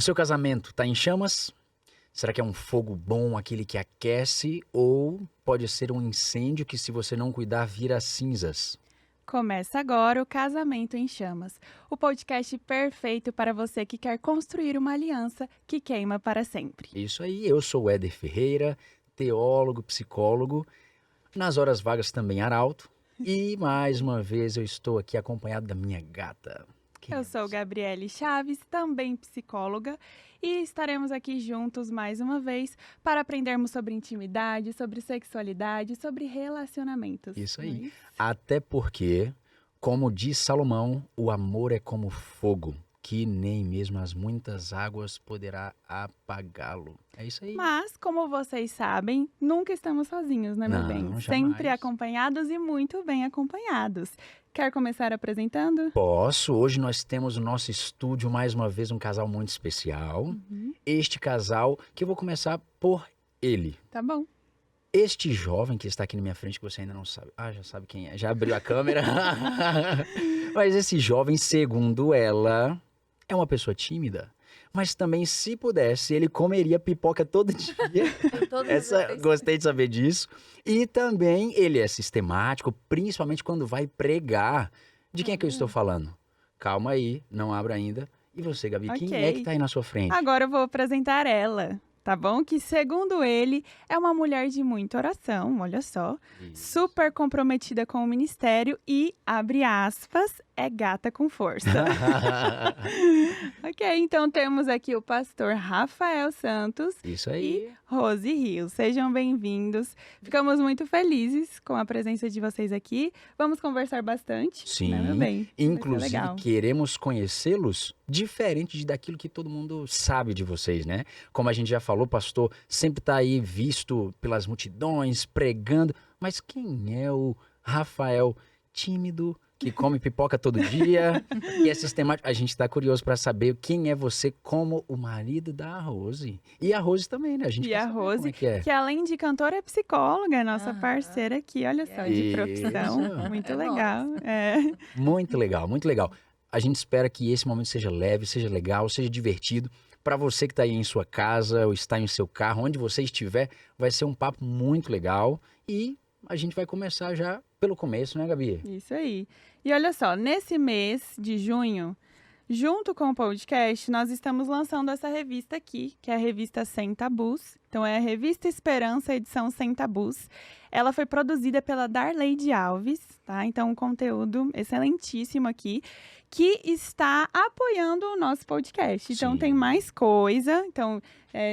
O seu casamento tá em chamas? Será que é um fogo bom, aquele que aquece? Ou pode ser um incêndio que, se você não cuidar, vira cinzas? Começa agora o Casamento em Chamas, o podcast perfeito para você que quer construir uma aliança que queima para sempre. Isso aí, eu sou o Éder Ferreira, teólogo, psicólogo, nas horas vagas também arauto. E mais uma vez eu estou aqui acompanhado da minha gata. Quem Eu é sou você? Gabriele Chaves, também psicóloga, e estaremos aqui juntos mais uma vez para aprendermos sobre intimidade, sobre sexualidade, sobre relacionamentos. Isso não é aí. isso? Até porque, como diz Salomão, o amor é como fogo, que nem mesmo as muitas águas poderá apagá-lo. É isso aí. Mas, como vocês sabem, nunca estamos sozinhos, né, meu bem? Não, Sempre jamais. acompanhados e muito bem acompanhados. Quer começar apresentando? Posso. Hoje nós temos no nosso estúdio, mais uma vez, um casal muito especial. Este casal, que eu vou começar por ele. Tá bom. Este jovem que está aqui na minha frente, que você ainda não sabe. Ah, já sabe quem é. Já abriu a câmera. Mas esse jovem, segundo ela, é uma pessoa tímida. Mas também, se pudesse, ele comeria pipoca todo dia. Gostei de saber disso. E também ele é sistemático, principalmente quando vai pregar. De quem é que eu estou falando? Calma aí, não abra ainda. E você, Gabi, quem é que tá aí na sua frente? Agora eu vou apresentar ela, tá bom? Que, segundo ele, é uma mulher de muita oração, olha só. Isso. Super comprometida com o ministério e, abre aspas, é gata com força. Ok, então temos aqui o pastor Rafael Santos Isso aí. e Rose Rios. Sejam bem-vindos. Ficamos muito felizes com a presença de vocês aqui. Vamos conversar bastante, Sim, né, meu bem? Vai ser inclusive legal. queremos conhecê-los diferente daquilo que todo mundo sabe de vocês, né? Como a gente já falou, pastor sempre tá aí visto pelas multidões, pregando, mas quem é o Rafael tímido, que come pipoca todo dia e é sistemático? A gente tá curioso para saber quem é você como o marido da Rose. E a Rose também, né? A gente E quer a saber como Rose, é que é. que além de cantora é psicóloga, é nossa Aham. parceira aqui, olha só, de Isso. profissão. Muito É legal. É. Muito legal, muito legal. A gente espera que esse momento seja leve, seja legal, seja divertido. Para você que está aí em sua casa ou está em seu carro, onde você estiver, vai ser um papo muito legal. E a gente vai começar já pelo começo, né, Gabi? Isso aí. E olha só, nesse mês de junho, junto com o podcast, nós estamos lançando essa revista aqui, que é a revista Sem Tabus. Então, é a Revista Esperança, edição Sem Tabus. Ela foi produzida pela Darleide Alves, tá? Então, um conteúdo excelentíssimo aqui, que está apoiando o nosso podcast. Então, Sim. tem mais coisa. Então,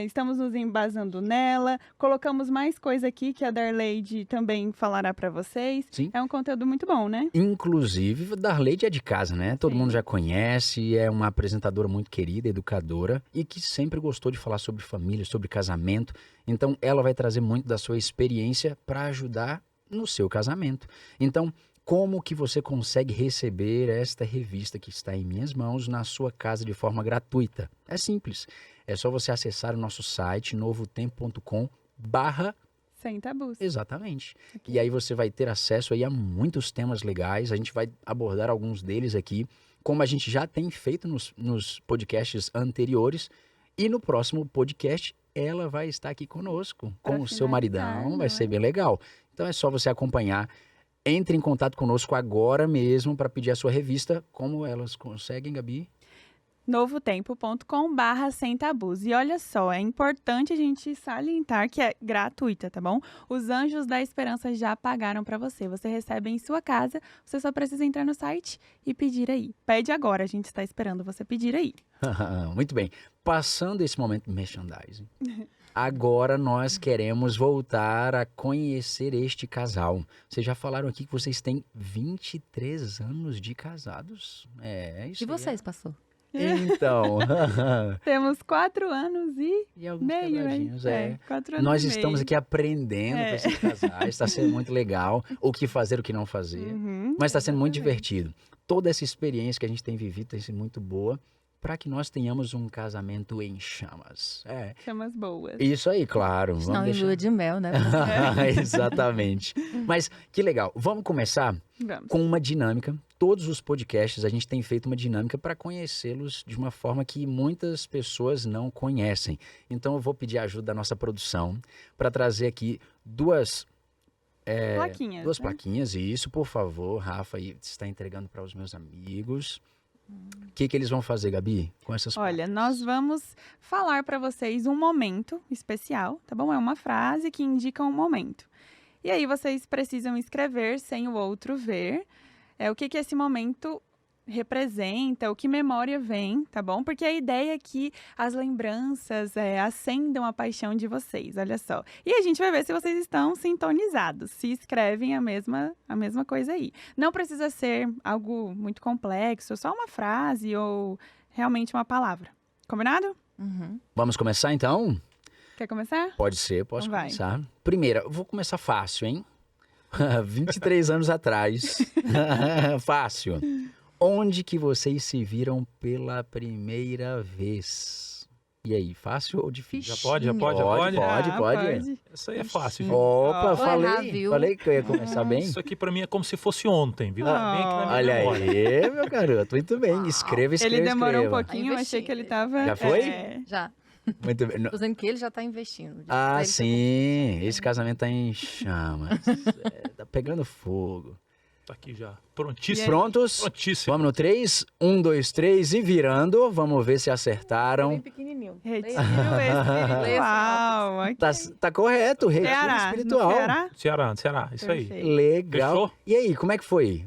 estamos nos embasando nela. Colocamos mais coisa aqui que a Darleide também falará para vocês. Sim. É um conteúdo muito bom, né? Inclusive, Darleide é de casa, né? Todo Sim. mundo já conhece, é uma apresentadora muito querida, educadora e que sempre gostou de falar sobre família, sobre casamento. Então, ela vai trazer muito da sua experiência para ajudar no seu casamento. Então, como que você consegue receber esta revista que está em minhas mãos na sua casa de forma gratuita? É simples. É só você acessar o nosso site novotempo.com/. Sem tabus. Exatamente. E aí você vai ter acesso aí a muitos temas legais. A gente vai abordar alguns deles aqui, como a gente já tem feito nos podcasts anteriores. E no próximo podcast, ela vai estar aqui conosco, Pra com o seu finalizar, maridão. não Vai é? ser bem legal. Então é só você acompanhar. Entre em contato conosco agora mesmo para pedir a sua revista. Como elas conseguem, Gabi? novotempo.com/sem tabus. E olha só, é importante a gente salientar que é gratuita, tá bom? Os Anjos da Esperança já pagaram para você. Você recebe em sua casa, você só precisa entrar no site e pedir aí. Pede agora, a gente está esperando você pedir aí. Muito bem. Passando esse momento de merchandising, agora nós queremos voltar a conhecer este casal. Vocês já falaram aqui que vocês têm 23 anos de casados. É isso E aí. vocês, pastor? Então, Temos 4 anos e alguns meio, hein? quebradinhos, é. 4 anos Nós e estamos meio. aqui aprendendo com esses casais, está sendo muito legal, o que fazer, o que não fazer, Uhum, mas está sendo muito exatamente. divertido. Toda essa experiência que a gente tem vivido tem sido muito boa para que nós tenhamos um casamento em chamas. Chamas boas. Isso aí, claro. Não, em lua de mel, né? Exatamente. Mas que legal. Vamos começar Vamos. com uma dinâmica. Todos os podcasts a gente tem feito uma dinâmica para conhecê-los de uma forma que muitas pessoas não conhecem. Então eu vou pedir a ajuda da nossa produção para trazer aqui duas Plaquinhas. duas né? plaquinhas. E isso, por favor, Rafa, aí está entregando para os meus amigos. O que eles vão fazer, Gabi, com essas Olha, placas? nós vamos falar para vocês um momento especial, tá bom? É uma frase que indica um momento. E aí vocês precisam escrever sem o outro ver o que esse momento representa, o que memória vem, tá bom? Porque a ideia é que as lembranças acendam a paixão de vocês, olha só. E a gente vai ver se vocês estão sintonizados, se escrevem a mesma coisa aí. Não precisa ser algo muito complexo, só uma frase ou realmente uma palavra. Combinado? Uhum. Vamos começar, então? Quer começar? Pode ser, posso Então vai. começar. Primeira, eu vou começar fácil, hein? 23 anos atrás. Fácil. Onde que vocês se viram pela primeira vez? E aí, fácil ou difícil? Já pode? Pode. Pode. Isso aí é fácil, viu? Opa, Vou errar, falei, viu? falei que eu ia começar bem. Isso aqui pra mim é como se fosse ontem, viu? Bem aqui na minha Olha memória. aí, meu garoto, muito bem. Escreva. Ele demorou um escreva. pouquinho, eu achei que ele tava... Já foi? Já. Muito bem. Tô dizendo que ele já tá investindo. Ah, Pra ele sim, esse casamento tá em chamas. Tá pegando fogo. Tá aqui já. E Prontíssimo. aí? Prontos? Prontíssimo. Vamos no 3? 1, 2, 3 e virando. Vamos ver se tá acertaram. bem pequenininho. Retiro Leia. espiritual. Ok. Tá correto, retiro Ceará, espiritual. no Ceará? Ceará, isso aí. Perfeito. Legal. Fechou? E aí, como é que foi?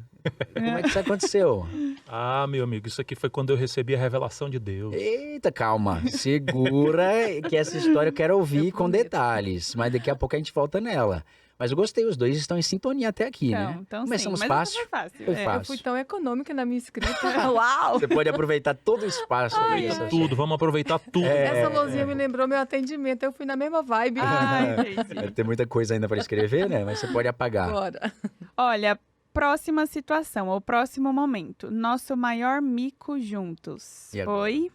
Como é que isso aconteceu? Ah, meu amigo, isso aqui foi quando eu recebi a revelação de Deus. Eita, calma. Segura que essa história eu quero ouvir com detalhes. Mas daqui a pouco a gente volta nela. Mas eu gostei, os dois estão em sintonia até aqui, né? Então Começamos sim, fácil. mas fácil. Foi É, fácil. Eu fui tão econômica na minha escrita. Uau! Você pode aproveitar todo o espaço. aí, Ai, essa- Tudo, vamos aproveitar tudo. Essa lousinha me lembrou meu atendimento. Eu fui na mesma vibe. entendi. Tem muita coisa ainda para escrever, né? Mas você pode apagar. Bora. Olha, próxima situação, ou próximo momento. Nosso maior mico juntos. E agora? Foi...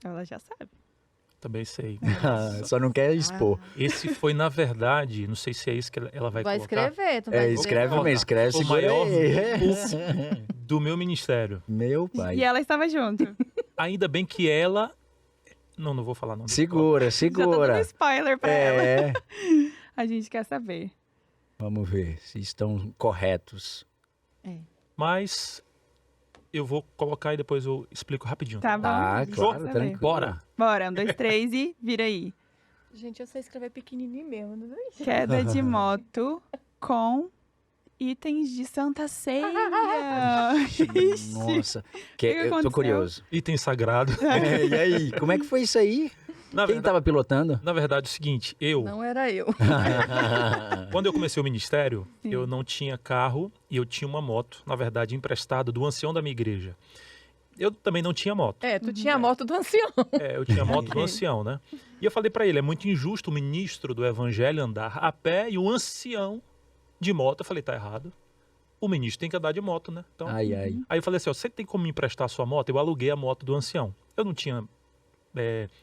Ela já sabe. Também sei. Só não quer expor. Esse foi, na verdade, não sei se é isso que ela vai Vai colocar. escrever, tu vai dizer. Escreve, Vou mas escreve, O segura maior aí. do meu ministério. Meu pai. E ela estava junto. Ainda bem que ela... Não vou falar não. Segura, Já tô dando segura. spoiler pra ela. É. A gente quer saber. Vamos ver se estão corretos. Mas eu vou colocar e depois eu explico rapidinho. Tá bom? Tá, a gente claro, quer saber. tranquilo. Bora. Bora, 1, 2, 3 e vira aí. Gente, eu sei escrever pequenininho mesmo. Não é? Queda de moto com itens de Santa Ceia. Ixi. Nossa, que eu tô aconteceu? curioso. Item sagrado. E aí, como é que foi isso aí? Na Quem verdade, tava pilotando? na verdade, é o seguinte, eu, Não era eu. quando eu comecei o ministério, Sim. eu não tinha carro e eu tinha uma moto, na verdade, emprestada do ancião da minha igreja. Eu também não tinha moto. Tu tinha a moto do ancião. Eu tinha a moto do ancião, né? E eu falei pra ele, é muito injusto o ministro do evangelho andar a pé e o ancião de moto. Eu falei, tá errado. O ministro tem que andar de moto, né? Então, Ai, ai. aí eu falei assim, ó, você tem como me emprestar a sua moto? Eu aluguei a moto do ancião. Eu não tinha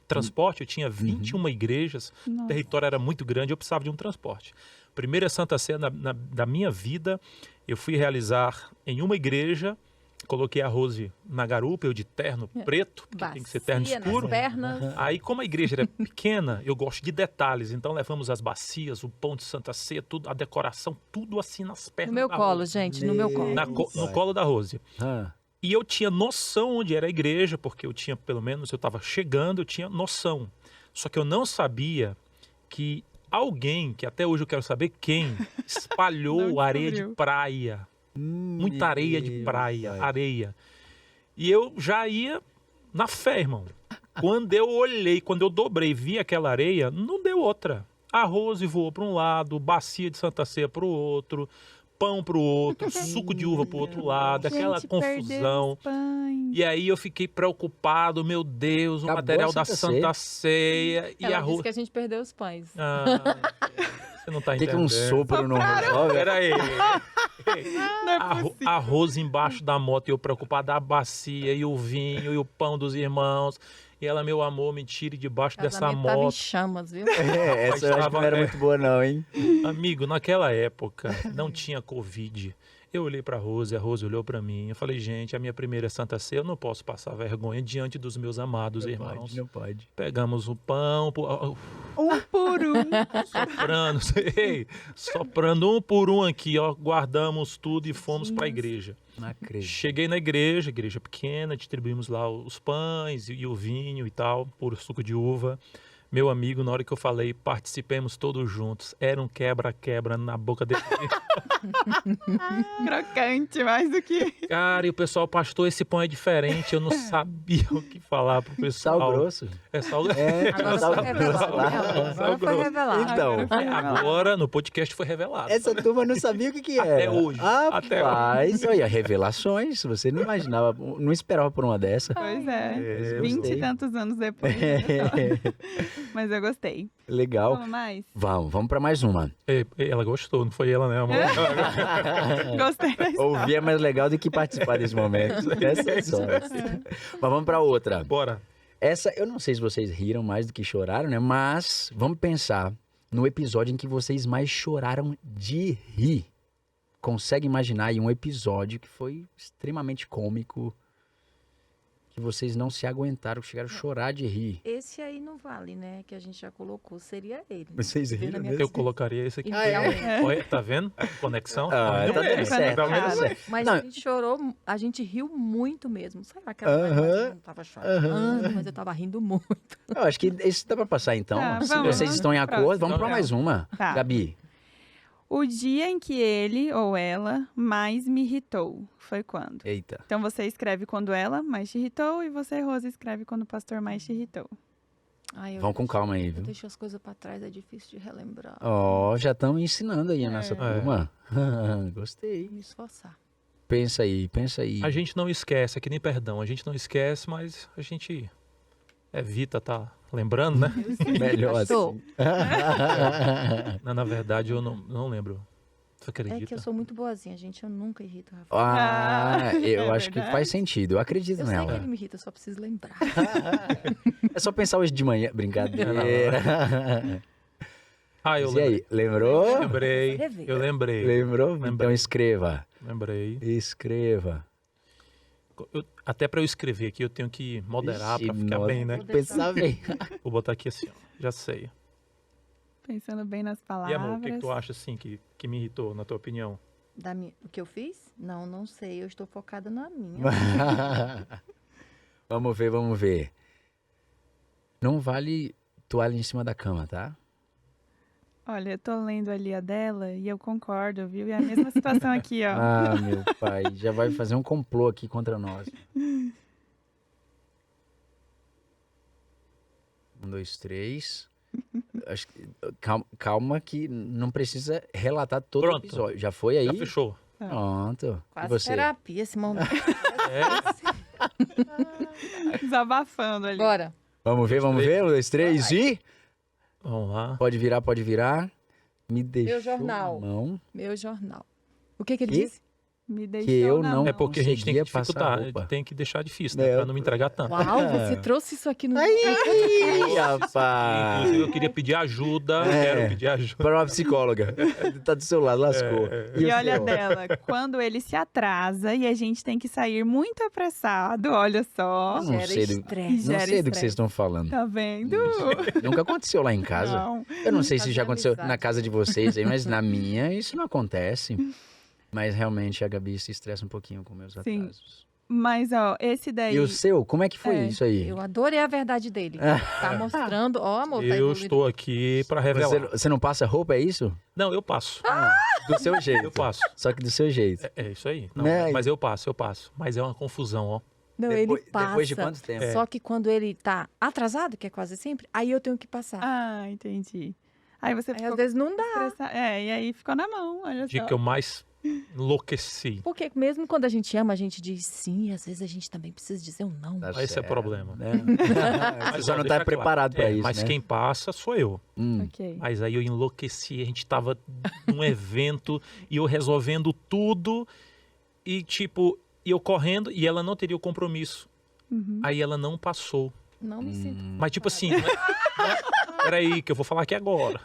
transporte, eu tinha 21 igrejas, o Nossa. território era muito grande, eu precisava de um transporte. Primeira Santa Ceia da minha vida, eu fui realizar em uma igreja, coloquei a Rose na garupa, eu de terno preto, porque tem que ser terno Bacia escuro. nas pernas. Aí, como a igreja era pequena, eu gosto de detalhes. Então, levamos as bacias, o pão de Santa Ceia, tudo, a decoração, tudo assim nas pernas. No meu da colo, Rose. gente, no meu colo. No colo da Rose. Ah, E eu tinha noção onde era a igreja, porque eu tinha, pelo menos, eu estava chegando, eu tinha noção. Só que eu não sabia que alguém, que até hoje eu quero saber quem, espalhou Não areia de descobriu. praia. Muita areia de meu praia, pai. areia. E eu já ia na fé, irmão. Quando eu olhei, quando eu dobrei, vi aquela areia, não deu outra. A Rose voou para um lado, bacia de Santa Ceia para o outro, pão pro outro, suco de uva pro outro lado, aquela Gente, perdeu confusão. os pães. E aí eu fiquei preocupado, meu Deus, o Acabou material a da Santa Santa Ceia e Ela a disse rua. que a gente perdeu os pães. Você não tá Tem que entendendo. um sopro não resolve. Peraí. Não é possível. Arroz embaixo da moto e eu preocupado, a bacia e o vinho e o pão dos irmãos. E ela, meu amor, me tire debaixo dessa Casamento tava em moto. chamas, viu? Essa eu acho que não era muito boa não, hein? Amigo, naquela época não tinha Covid. Eu olhei pra Rose, a Rose olhou pra mim. Eu falei, gente, a minha primeira Santa Ceia, eu não posso passar vergonha diante dos meus amados irmãos. Não pode. Pegamos o pão, Um por um. soprando, soprando um por um aqui, ó. Guardamos tudo e fomos pra igreja. Não acredito. Cheguei na igreja pequena, distribuímos lá os pães e o vinho e tal, puro suco de uva. Meu amigo, na hora que eu falei, participemos todos juntos. Era um quebra-quebra na boca dele. Crocante, mais do que... Cara, e o pessoal, pastor, esse pão é diferente. Eu não sabia o que falar pro pessoal. Sal grosso. É sal grosso. Agora Sal foi revelado. grosso. Agora foi revelado. Então, Agora, no podcast foi revelado. essa turma não sabia o que era. Até hoje. Até Rapaz, olha, revelações. Você não imaginava, não esperava por uma dessa. Pois é. eu 20 gostei. e tantos anos depois. Mas eu gostei. Legal. Vamos mais? Vamos pra mais uma. Ela gostou, não foi ela, né, amor? Gostei da história. Ouvir é mais legal do que participar desse momento. Essa é só. Mas vamos pra outra. Bora. Essa, eu não sei se vocês riram mais do que choraram, né? Mas vamos pensar no episódio em que vocês mais choraram de rir. Consegue imaginar aí um episódio que foi extremamente cômico, que vocês não se aguentaram, que chegaram a chorar de rir. Esse aí não vale, né? Que a gente já colocou. Seria ele. Vocês Veio na riram minha mesmo? Eu colocaria esse aqui. Idealmente. Olha, tá vendo? Conexão. Ah, Não tá é. dando certo, Pelo tá menos dando certo. Mas Não. a gente chorou, a gente riu muito mesmo. Sabe aquela Aham. coisa que eu não tava chorando, mas eu tava rindo muito. Eu acho que esse dá pra passar então. Tá, Se vamos, vocês estão em próximo. acordo, vamos pra Então, mais uma. Tá. Gabi, O dia em que ele ou ela mais me irritou foi quando? eita. Então você escreve quando ela mais te irritou e você, Rosa, escreve quando o pastor mais te irritou. Ai, Vamos com calma aí, Eu viu? deixo as coisas pra trás, é difícil de relembrar. Ó, já estão ensinando aí a nossa turma. Gostei. Vou me esforçar. Pensa aí, pensa aí. A gente não esquece, é que nem perdão. A gente não esquece, mas a gente evita tá lembrando, né? Melhor Pastor, assim. Na verdade, eu não lembro. Você é acredita? que eu sou muito boazinha, gente. Eu nunca irrito o Rafael. Eu É acho que verdade. faz sentido. Eu acredito Eu sei que nela. ele me irrita, eu só preciso lembrar. É só pensar hoje de manhã. Brincadeira. Ah, eu Mas e aí, lembrei. lembrou? Lembrei. Rever. Eu lembrei. Lembrou? Então Lembrei. escreva. Lembrei. Escreva. Até para eu escrever aqui, eu tenho que moderar Ixi, para ficar nossa. bem, né? Vou Pensar bem. Vou botar aqui assim, ó. Já sei. Pensando bem nas palavras. E amor, o que, que tu acha assim que me irritou, na tua opinião? O que eu fiz? Não sei. Eu estou focada na minha. Vamos ver, vamos ver. Não vale toalha em cima da cama, tá? Olha, eu tô lendo ali a dela e eu concordo, viu? E é a mesma situação aqui, ó. Ah, meu pai, já vai fazer um complô aqui contra nós. 1, 2, 3. Acho que, calma que não precisa relatar todo o Pronto. episódio. Já foi aí? Já fechou. Pronto. E Quase você? terapia esse momento. Desabafando ali. Bora. Vamos ver, vamos ver. 1, 2, 3 e... Vamos lá. Pode virar, pode virar. Me deixou jornal. Não. Meu jornal. O que ele Que? disse? Me deixou Que eu na não- mão. É porque a gente tem que conseguia passar dificultar, roupa. tem que deixar difícil, né? É, Pra não me entregar tanto. Uau, você trouxe isso aqui no... Ih, rapaz. Inclusive, eu queria pedir ajuda. É. Quero pedir ajuda. Para uma psicóloga. Tá do seu lado, lascou. E o olha a seu? dela, quando ele se atrasa e a gente tem que sair muito apressado, olha só. Não Gera sei do- estresse. Não Gera sei do que estresse. vocês estão falando. Tá vendo? Nunca aconteceu lá em casa. Não. Eu não sei se Fazer já aconteceu amizade. na casa de vocês aí, mas na minha isso não acontece. Mas realmente a Gabi se estressa um pouquinho com meus Sim. atrasos. Mas, ó, esse daí... E o seu, como é que foi É, isso aí? Eu adorei a verdade dele. Tá mostrando... Ó, amor, tá Eu evoluindo. estou aqui pra revelar. Você não passa roupa, é isso? Não, eu passo. Do seu jeito. Eu passo. Só que do seu jeito. É isso aí. Não, Né? mas eu passo. Mas é uma confusão, ó. Não, Depois, ele passa. depois de quanto tempo? Só que quando ele tá atrasado, que é quase sempre, aí eu tenho que passar. Ah, entendi. Aí você Aí ficou às vezes não dá. estressado. É, e aí ficou na mão, olha O dia só. que eu mais Enlouqueci. Porque mesmo quando a gente ama, a gente diz sim, e às vezes a gente também precisa dizer um não. Tá Esse é o certo, problema. né? Você Mas, só ó, não deixa tá claro. preparado pra isso, Mas né? quem passa sou eu. Ok. Mas aí eu enlouqueci, a gente tava num evento e eu resolvendo tudo e tipo, e eu correndo e ela não teria o compromisso. Uhum. Aí ela não passou. Não me sinto. Mas tipo assim, peraí que eu vou falar aqui agora.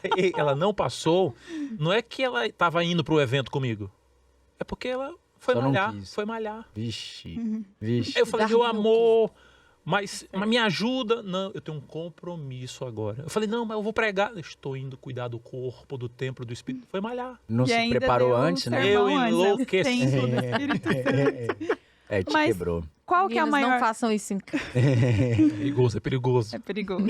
Aí ela não passou, não é que ela tava indo pro evento comigo. É porque ela foi Só não malhar, quis. foi malhar. Vixe, vixe. Aí eu falei, Dar meu louco. amor, mas me ajuda. Não, eu tenho um compromisso agora. Eu falei, não, mas eu vou pregar. Eu estou indo cuidar do corpo, do templo, do espírito. Foi malhar. Não E se ainda preparou deu o antes, né? sermão Eu antes, né? enlouqueci. Templo do Espírito Santo. É, te Mas- quebrou. Qual que é a Meninos, não maior... façam isso em casa. Perigoso, é perigoso. É perigoso.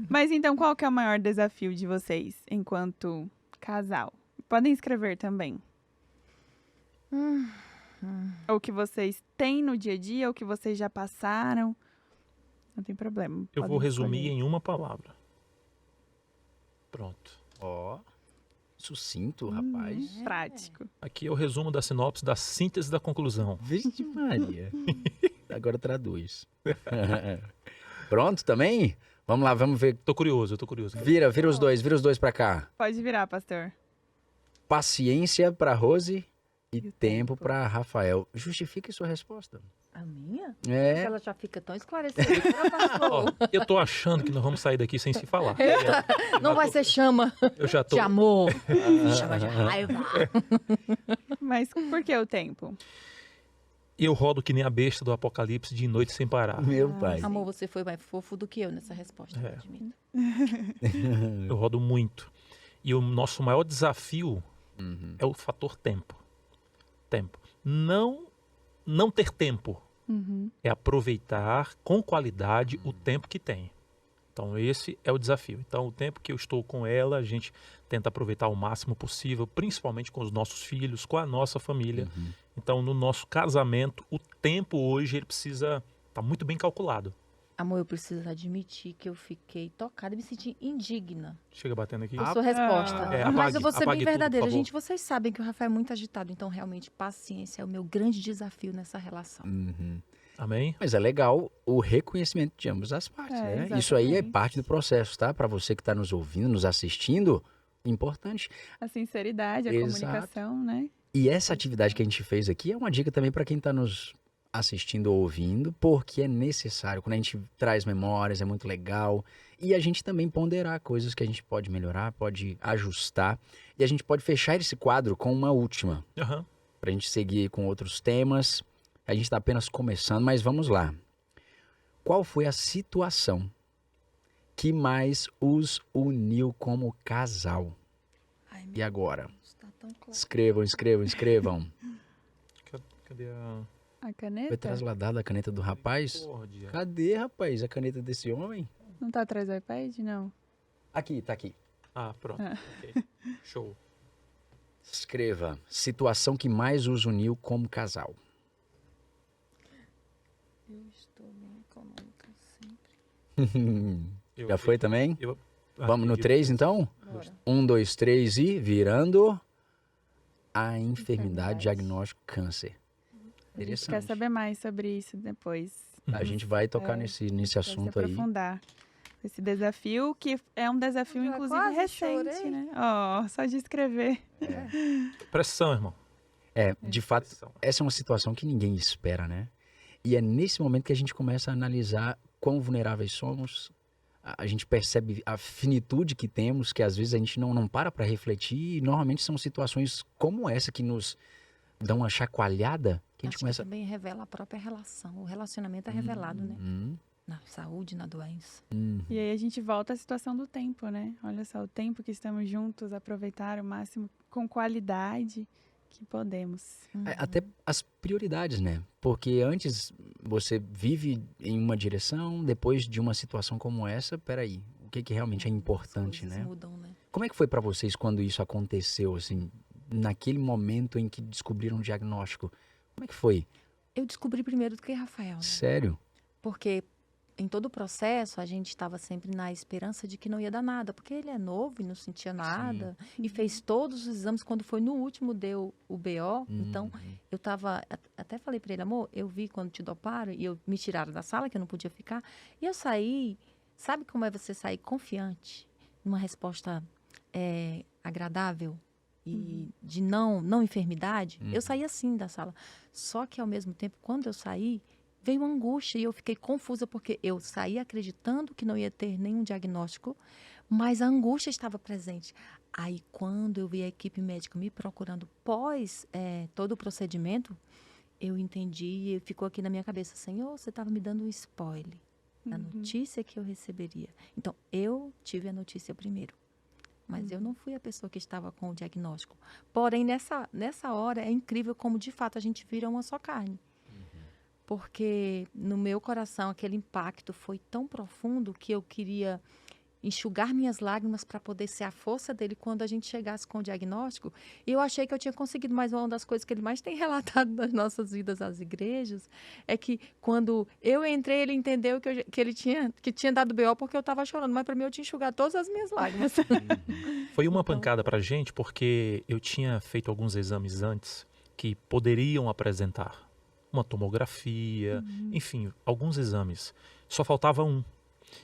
Mas então, qual que é o maior desafio de vocês enquanto casal? Podem escrever também. Ou que vocês têm no dia a dia, ou que vocês já passaram. Não tem problema. Eu podem vou resumir escolher. em uma palavra. Pronto. Ó, sucinto, rapaz. Prático. Aqui é o resumo da sinopse, da síntese da conclusão. Vixe Maria. Agora traduz. Pronto também? Vamos lá, vamos ver. Tô curioso, eu tô curioso. Vira os dois pra cá. Pode virar, pastor. Paciência pra Rose e o tempo tempo. pra Rafael. Justifique sua resposta. A minha? É. Ela já fica tão esclarecida. Ó, eu tô achando que nós vamos sair daqui sem se falar. Não vai ser chama Eu já tô. de amor. Chama de raiva. Mas por que o tempo? Eu rodo que nem a besta do Apocalipse de noite sem parar. Meu pai. Amor, você foi mais fofo do que eu nessa resposta. É. admito. Eu rodo muito. E o nosso maior desafio é o fator tempo. Tempo. Não ter tempo. Uhum. É aproveitar com qualidade o tempo que tem. Então esse é o desafio. Então o tempo que eu estou com ela, a gente tenta aproveitar o máximo possível, principalmente com os nossos filhos, com a nossa família. Então no nosso casamento, o tempo hoje ele precisa estar muito bem calculado. Amor, eu preciso admitir que eu fiquei tocada e me senti indigna Chega batendo aqui. com sua resposta. É, Mas apague- eu vou ser apague bem tudo, verdadeira. por favor. Gente, vocês sabem que o Rafael é muito agitado, então realmente paciência é o meu grande desafio nessa relação. Amém? Mas é legal o reconhecimento de ambas as partes, É, né? Isso aí é exatamente. parte do processo, tá? Pra você que tá nos ouvindo, nos assistindo, importante. A sinceridade, a Exato. comunicação, né? E essa atividade que a gente fez aqui é uma dica também para quem está nos assistindo ou ouvindo, porque é necessário. Quando a gente traz memórias, é muito legal. E a gente também ponderar coisas que a gente pode melhorar, pode ajustar. E a gente pode fechar esse quadro com uma última, Aham. para a gente seguir com outros temas. A gente está apenas começando, mas vamos lá. Qual foi a situação que mais os uniu como casal? Ai, E agora? Deus, tá tão claro. Escrevam. Cadê a A Foi caneta? trasladada a caneta do rapaz? misericórdia? Cadê, rapaz, a caneta desse homem? Não tá atrás do iPad? Não. Aqui, tá aqui. Ah, pronto. Ah. Ok. Show. Escreva. Situação que mais os uniu como casal. Eu estou bem econômica sempre. Eu- Já foi também? eu- Vamos no acredito. 3, então? Bora. 1, 2, 3 e virando a enfermidade, Enfermidade. diagnóstico câncer. A gente quer Interessante. saber mais sobre isso depois. A gente vai tocar É, nesse Vai se assunto aí. aprofundar. Esse desafio, que é um desafio, Eu já inclusive, quase recente, chorei. né? Ó, só de escrever. Pressão, irmão. De fato, Pressão. essa é uma situação que ninguém espera, né? E é nesse momento que a gente começa a analisar quão vulneráveis somos. A gente percebe a finitude que temos, que às vezes a gente não para refletir. E normalmente são situações como essa que nos dão uma chacoalhada, que a gente Acho começa... que também revela a própria relação. O relacionamento é revelado, né? Hum, Na saúde, na doença. E aí a gente volta à situação do tempo, né? Olha só, o tempo que estamos juntos, aproveitar o máximo com qualidade que podemos. Até as prioridades, né? Porque antes você vive em uma direção, depois de uma situação como essa, peraí, o que realmente é importante, As coisas né? mudam, né? Como é que foi pra vocês quando isso aconteceu, assim, naquele momento em que descobriram o diagnóstico? Como é que foi? Eu descobri primeiro do que Rafael, né? Sério? Porque em todo o processo, a gente estava sempre na esperança de que não ia dar nada, porque ele é novo e não sentia nada, e fez todos os exames. Quando foi no último, deu o BO. Então, eu estava, até falei para ele, amor, eu vi quando te doparam, e me tiraram da sala, que eu não podia ficar, e eu saí, sabe como é você sair confiante, numa resposta agradável, e de não enfermidade? Eu saí assim da sala. Só que, ao mesmo tempo, quando eu saí, veio uma angústia e eu fiquei confusa, porque eu saí acreditando que não ia ter nenhum diagnóstico, mas a angústia estava presente. Aí, quando eu vi a equipe médica me procurando pós todo o procedimento, eu entendi e ficou aqui na minha cabeça, Senhor, você estava me dando um spoiler da notícia que eu receberia. Então, eu tive a notícia primeiro. Mas eu não fui a pessoa que estava com o diagnóstico. Porém, nessa hora, é incrível como, de fato, a gente vira uma só carne. Porque no meu coração aquele impacto foi tão profundo que eu queria enxugar minhas lágrimas para poder ser a força dele quando a gente chegasse com o diagnóstico. E eu achei que eu tinha conseguido, mas uma das coisas que ele mais tem relatado das nossas vidas às igrejas é que quando eu entrei, ele entendeu que tinha dado BO porque eu estava chorando, mas para mim eu tinha enxugado todas as minhas lágrimas. Foi uma pancada pra gente, porque eu tinha feito alguns exames antes que poderiam apresentar uma tomografia, enfim, alguns exames. Só faltava um.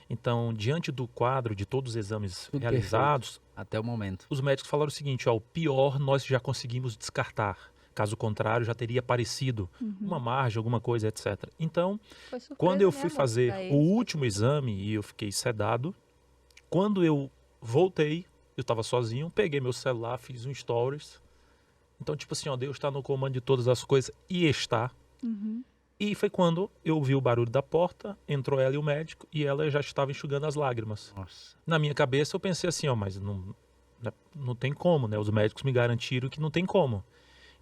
Então, diante do quadro de todos os exames Tudo realizados, perfeito, até o momento. os médicos falaram o seguinte, ó, o pior nós já conseguimos descartar. Caso contrário, já teria aparecido uma margem, alguma coisa, etc. Então, Foi surpresa, quando eu né, fui amor, fazer pra o eles. último exame e eu fiquei sedado, quando eu voltei, eu estava sozinho, peguei meu celular, fiz um stories. Então, tipo assim, ó, Deus está no comando de todas as coisas e está. E foi quando eu ouvi o barulho da porta, entrou ela e o médico, e ela já estava enxugando as lágrimas. Nossa. Na minha cabeça eu pensei assim, ó, mas não tem como, né? Os médicos me garantiram que não tem como.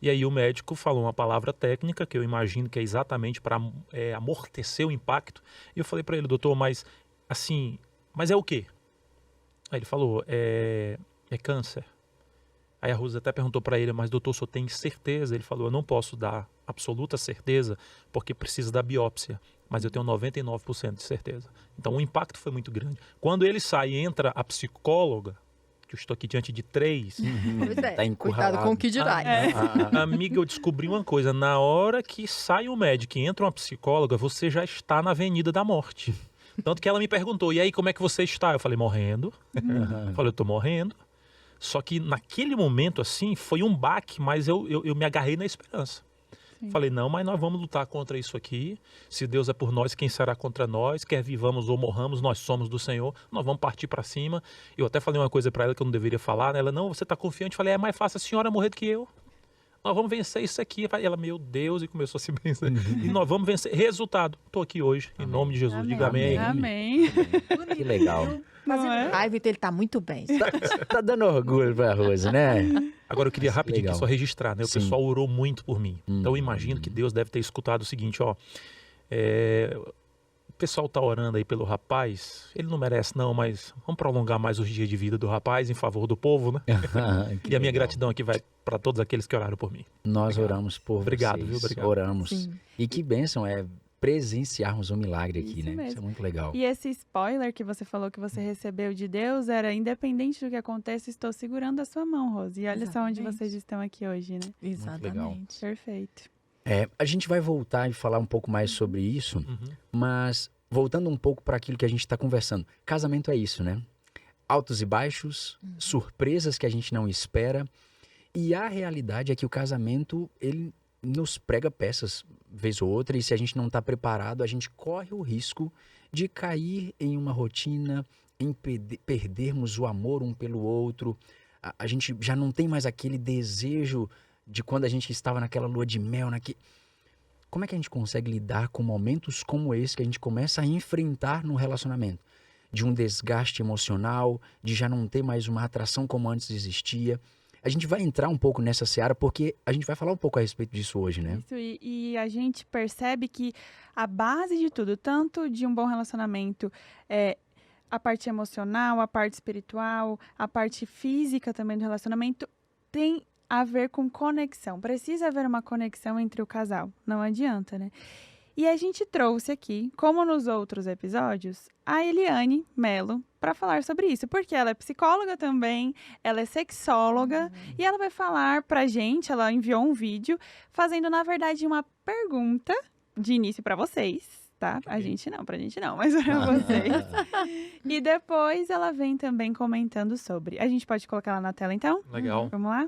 E aí o médico falou uma palavra técnica, que eu imagino que é exatamente para amortecer o impacto. E eu falei para ele, doutor, mas assim, mas é o quê? Aí ele falou, é câncer. Aí a Rosa até perguntou para ele, mas doutor, o senhor tem certeza? Ele falou, eu não posso dar absoluta certeza, porque precisa da biópsia, mas eu tenho 99% de certeza. Então o impacto foi muito grande. Quando ele sai e entra a psicóloga, que eu estou aqui diante de 3, Pois é, Tá encurralado. cuidado com o que dirá. amiga, eu descobri uma coisa, na hora que sai o médico e entra uma psicóloga, você já está na avenida da morte. Tanto que ela me perguntou, e aí como é que você está? Eu falei, morrendo. Eu falei, eu tô morrendo. Só que naquele momento, assim, foi um baque, mas eu me agarrei na esperança. Falei, não, mas nós vamos lutar contra isso aqui. Se Deus é por nós, quem será contra nós? Quer vivamos ou morramos, nós somos do Senhor. Nós vamos partir para cima. Eu até falei uma coisa para ela que eu não deveria falar, né? Ela, não, você está confiante? Eu falei, é mais fácil a senhora morrer do que eu. Nós vamos vencer isso aqui. Ela, meu Deus, e começou a se benzer. E nós vamos vencer. Resultado, estou aqui hoje, em nome de Jesus. Diga amém. Amém. Que legal. Fazendo Não é? raiva, então ele tá muito bem. Tá dando orgulho pra Rosa, né? Agora eu queria Mas rapidinho legal. aqui só registrar, né? O Sim. pessoal orou muito por mim. Então eu imagino que Deus deve ter escutado o seguinte, ó. O pessoal tá orando aí pelo rapaz. Ele não merece não, mas vamos prolongar mais os dias de vida do rapaz em favor do povo, né? Que E a minha legal. gratidão aqui vai para todos aqueles que oraram por mim. Nós oramos por Obrigado, vocês. viu? Obrigado. Oramos. Sim. E que bênção é presenciarmos um milagre aqui, Isso né? Isso é mesmo. muito legal. E esse spoiler que você falou que você recebeu de Deus era independente do que aconteça, estou segurando a sua mão, Rose. E olha só onde Exatamente. vocês estão aqui hoje, né? Exatamente. Perfeito. A gente vai voltar e falar um pouco mais sobre isso, Uhum. mas voltando um pouco para aquilo que a gente está conversando. Casamento é isso, né? Altos e baixos, surpresas que a gente não espera. E a realidade é que o casamento, ele nos prega peças, vez ou outra, e se a gente não está preparado, a gente corre o risco de cair em uma rotina, em perdermos o amor um pelo outro. A gente já não tem mais aquele desejo de quando a gente estava naquela lua de mel, Como é que a gente consegue lidar com momentos como esse que a gente começa a enfrentar no relacionamento? De um desgaste emocional, de já não ter mais uma atração como antes existia. A gente vai entrar um pouco nessa seara porque a gente vai falar um pouco a respeito disso hoje, né? Isso, e a gente percebe que a base de tudo, tanto de um bom relacionamento, é a parte emocional, a parte espiritual, a parte física também do relacionamento, tem a ver com conexão. Precisa haver uma conexão entre o casal, não adianta, né? E a gente trouxe aqui, como nos outros episódios, a Eliane Melo para falar sobre isso, porque ela é psicóloga também, ela é sexóloga e ela vai falar pra gente, ela enviou um vídeo fazendo, na verdade, uma pergunta de início para vocês, tá? Pra gente não, mas para vocês. E depois ela vem também comentando sobre. A gente pode colocar ela na tela então? Legal. Vamos lá?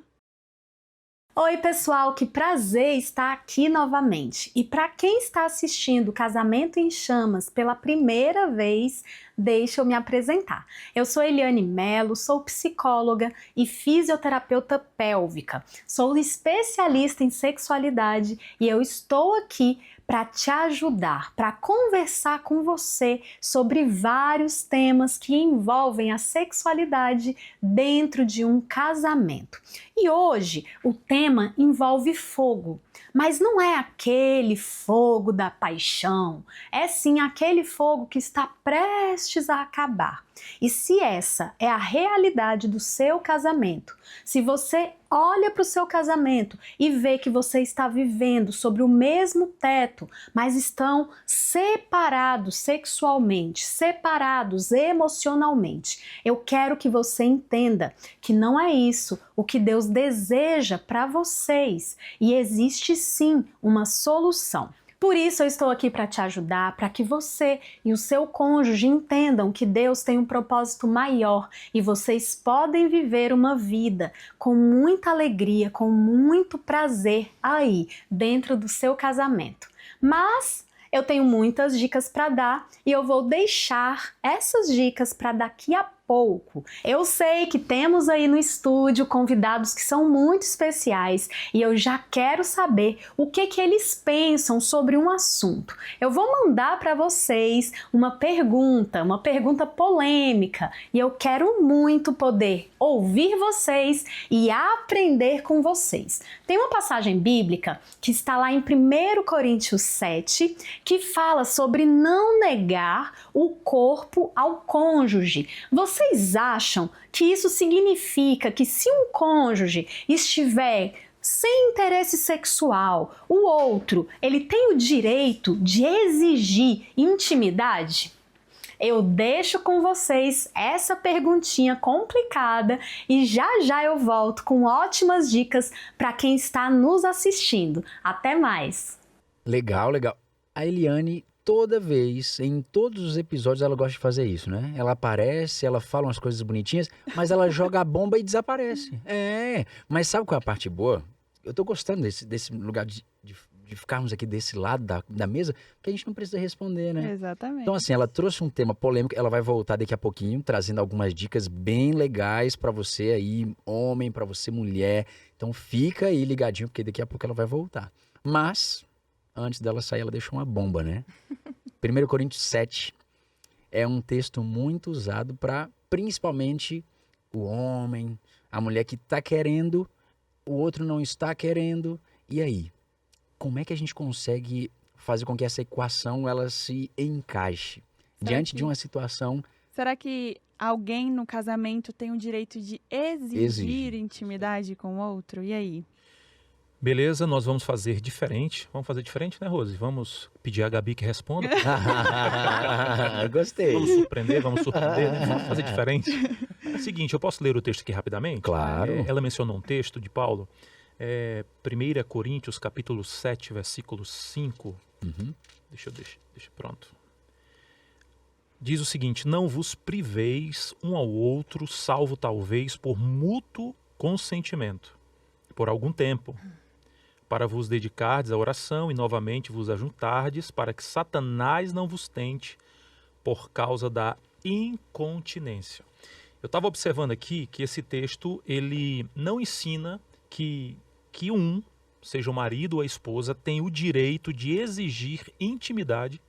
Oi, pessoal, que prazer estar aqui novamente. E para quem está assistindo Casamento em Chamas pela primeira vez, deixa eu me apresentar. Eu sou Eliane Melo, sou psicóloga e fisioterapeuta pélvica. Sou especialista em sexualidade e eu estou aqui para te ajudar, para conversar com você sobre vários temas que envolvem a sexualidade dentro de um casamento. E hoje o tema envolve fogo, mas não é aquele fogo da paixão, é sim aquele fogo que está prestes a acabar. E se essa é a realidade do seu casamento, se você olha para o seu casamento e vê que você está vivendo sobre o mesmo teto, mas estão separados sexualmente, separados emocionalmente, eu quero que você entenda que não é isso o que Deus deseja para vocês e existe sim uma solução. Por isso eu estou aqui para te ajudar, para que você e o seu cônjuge entendam que Deus tem um propósito maior e vocês podem viver uma vida com muita alegria, com muito prazer aí dentro do seu casamento. Mas eu tenho muitas dicas para dar e eu vou deixar essas dicas para daqui a pouco. Eu sei que temos aí no estúdio convidados que são muito especiais e eu já quero saber o que eles pensam sobre um assunto. Eu vou mandar para vocês uma pergunta polêmica e eu quero muito poder ouvir vocês e aprender com vocês. Tem uma passagem bíblica que está lá em 1 Coríntios 7 que fala sobre não negar o corpo ao cônjuge. Vocês acham que isso significa que se um cônjuge estiver sem interesse sexual, o outro, ele tem o direito de exigir intimidade? Eu deixo com vocês essa perguntinha complicada e já eu volto com ótimas dicas para quem está nos assistindo. Até mais! Legal, legal. A Eliane, toda vez, em todos os episódios, ela gosta de fazer isso, né? Ela aparece, ela fala umas coisas bonitinhas, mas ela joga a bomba e desaparece. Mas sabe qual é a parte boa? Eu tô gostando desse lugar de ficarmos aqui desse lado da mesa, porque a gente não precisa responder, né? Exatamente. Então, assim, ela trouxe um tema polêmico, ela vai voltar daqui a pouquinho, trazendo algumas dicas bem legais pra você aí, homem, pra você, mulher. Então, fica aí ligadinho, porque daqui a pouco ela vai voltar. Mas, antes dela sair, ela deixou uma bomba, né? 1 Coríntios 7 é um texto muito usado para, principalmente, o homem, a mulher que tá querendo, o outro não está querendo. E aí? Como é que a gente consegue fazer com que essa equação ela se encaixe diante de uma situação? Será que alguém no casamento tem o direito de exigir intimidade com o outro? E aí? Beleza, nós vamos fazer diferente. Vamos fazer diferente, né, Rose? Vamos pedir a Gabi que responda. Gostei. Vamos surpreender, né? Vamos fazer diferente. É o seguinte, eu posso ler o texto aqui rapidamente? Claro. Ela mencionou um texto de Paulo, 1 Coríntios, capítulo 7, versículo 5. Deixa, pronto. Diz o seguinte: não vos priveis um ao outro, salvo talvez por mútuo consentimento, por algum tempo, para vos dedicardes à oração e novamente vos ajuntardes, para que Satanás não vos tente por causa da incontinência. Eu estava observando aqui que esse texto, ele não ensina que seja o marido ou a esposa, tem o direito de exigir intimidade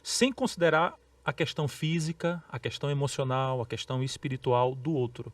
sem considerar a questão física, a questão emocional, a questão espiritual do outro.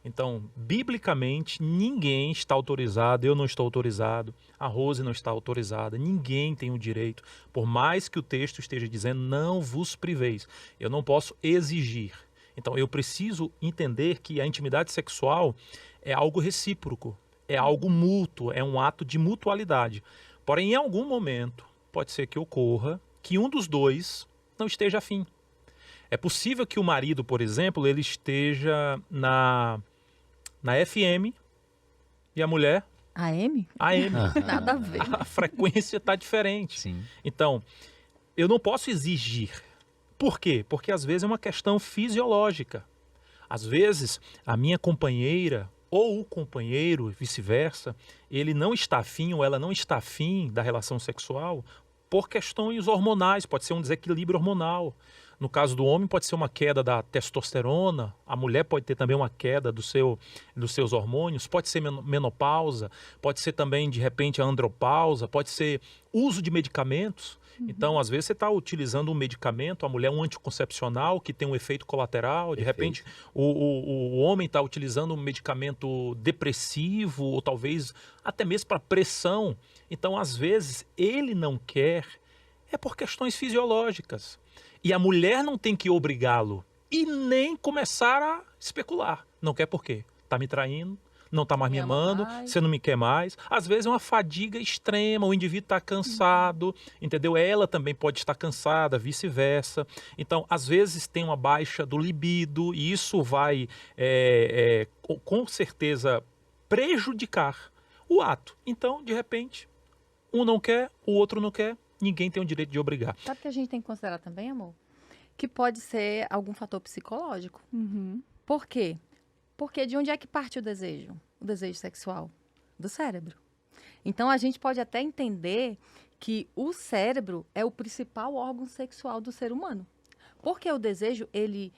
Então, biblicamente, ninguém está autorizado, eu não estou autorizado, a Rose não está autorizada, ninguém tem o direito, por mais que o texto esteja dizendo, não vos priveis, eu não posso exigir. Então, eu preciso entender que a intimidade sexual é algo recíproco, é algo mútuo, é um ato de mutualidade. Porém, em algum momento, pode ser que ocorra que um dos dois não esteja afim. É possível que o marido, por exemplo, ele esteja na FM e a mulher AM? AM. Nada a ver. A frequência está diferente. Sim. Então, eu não posso exigir. Por quê? Porque às vezes é uma questão fisiológica. Às vezes, a minha companheira ou o companheiro, vice-versa, ele não está afim ou ela não está afim da relação sexual por questões hormonais, pode ser um desequilíbrio hormonal. No caso do homem, pode ser uma queda da testosterona, a mulher pode ter também uma queda dos seus hormônios, pode ser menopausa, pode ser também, de repente, a andropausa, pode ser uso de medicamentos. Então, às vezes, você está utilizando um medicamento, a mulher um anticoncepcional que tem um efeito colateral, de repente, o homem está utilizando um medicamento depressivo, ou talvez até mesmo para pressão. Então, às vezes, ele não quer, é por questões fisiológicas. E a mulher não tem que obrigá-lo e nem começar a especular. Não quer por quê? Está me traindo, não está mais me amando, você não me quer mais. Às vezes é uma fadiga extrema, o indivíduo está cansado, entendeu? Ela também pode estar cansada, vice-versa. Então, às vezes tem uma baixa do libido e isso vai, com certeza, prejudicar o ato. Então, de repente, um não quer, o outro não quer. Ninguém tem o direito de obrigar. Sabe que a gente tem que considerar também, amor? Que pode ser algum fator psicológico. Por quê? Porque de onde é que parte o desejo? O desejo sexual? Do cérebro. Então, a gente pode até entender que o cérebro é o principal órgão sexual do ser humano. Porque o desejo, ele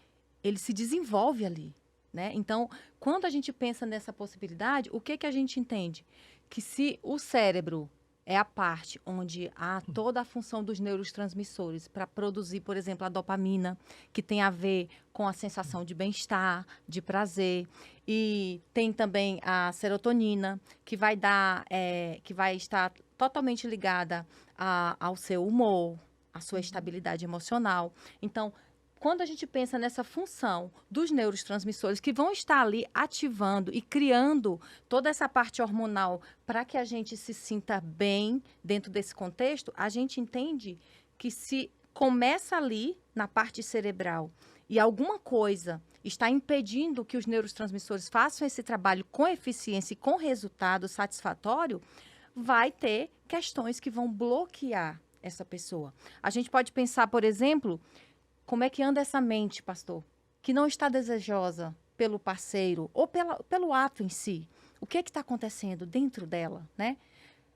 se desenvolve ali, né? Então, quando a gente pensa nessa possibilidade, o que a gente entende? Que se o cérebro é a parte onde há toda a função dos neurotransmissores para produzir, por exemplo, a dopamina, que tem a ver com a sensação de bem-estar, de prazer. E tem também a serotonina, que vai estar totalmente ligada ao seu humor, à sua estabilidade emocional. Então, quando a gente pensa nessa função dos neurotransmissores que vão estar ali ativando e criando toda essa parte hormonal para que a gente se sinta bem dentro desse contexto, a gente entende que se começa ali na parte cerebral e alguma coisa está impedindo que os neurotransmissores façam esse trabalho com eficiência e com resultado satisfatório, vai ter questões que vão bloquear essa pessoa. A gente pode pensar, por exemplo, como é que anda essa mente, pastor, que não está desejosa pelo parceiro ou pelo ato em si? O que está acontecendo dentro dela, né?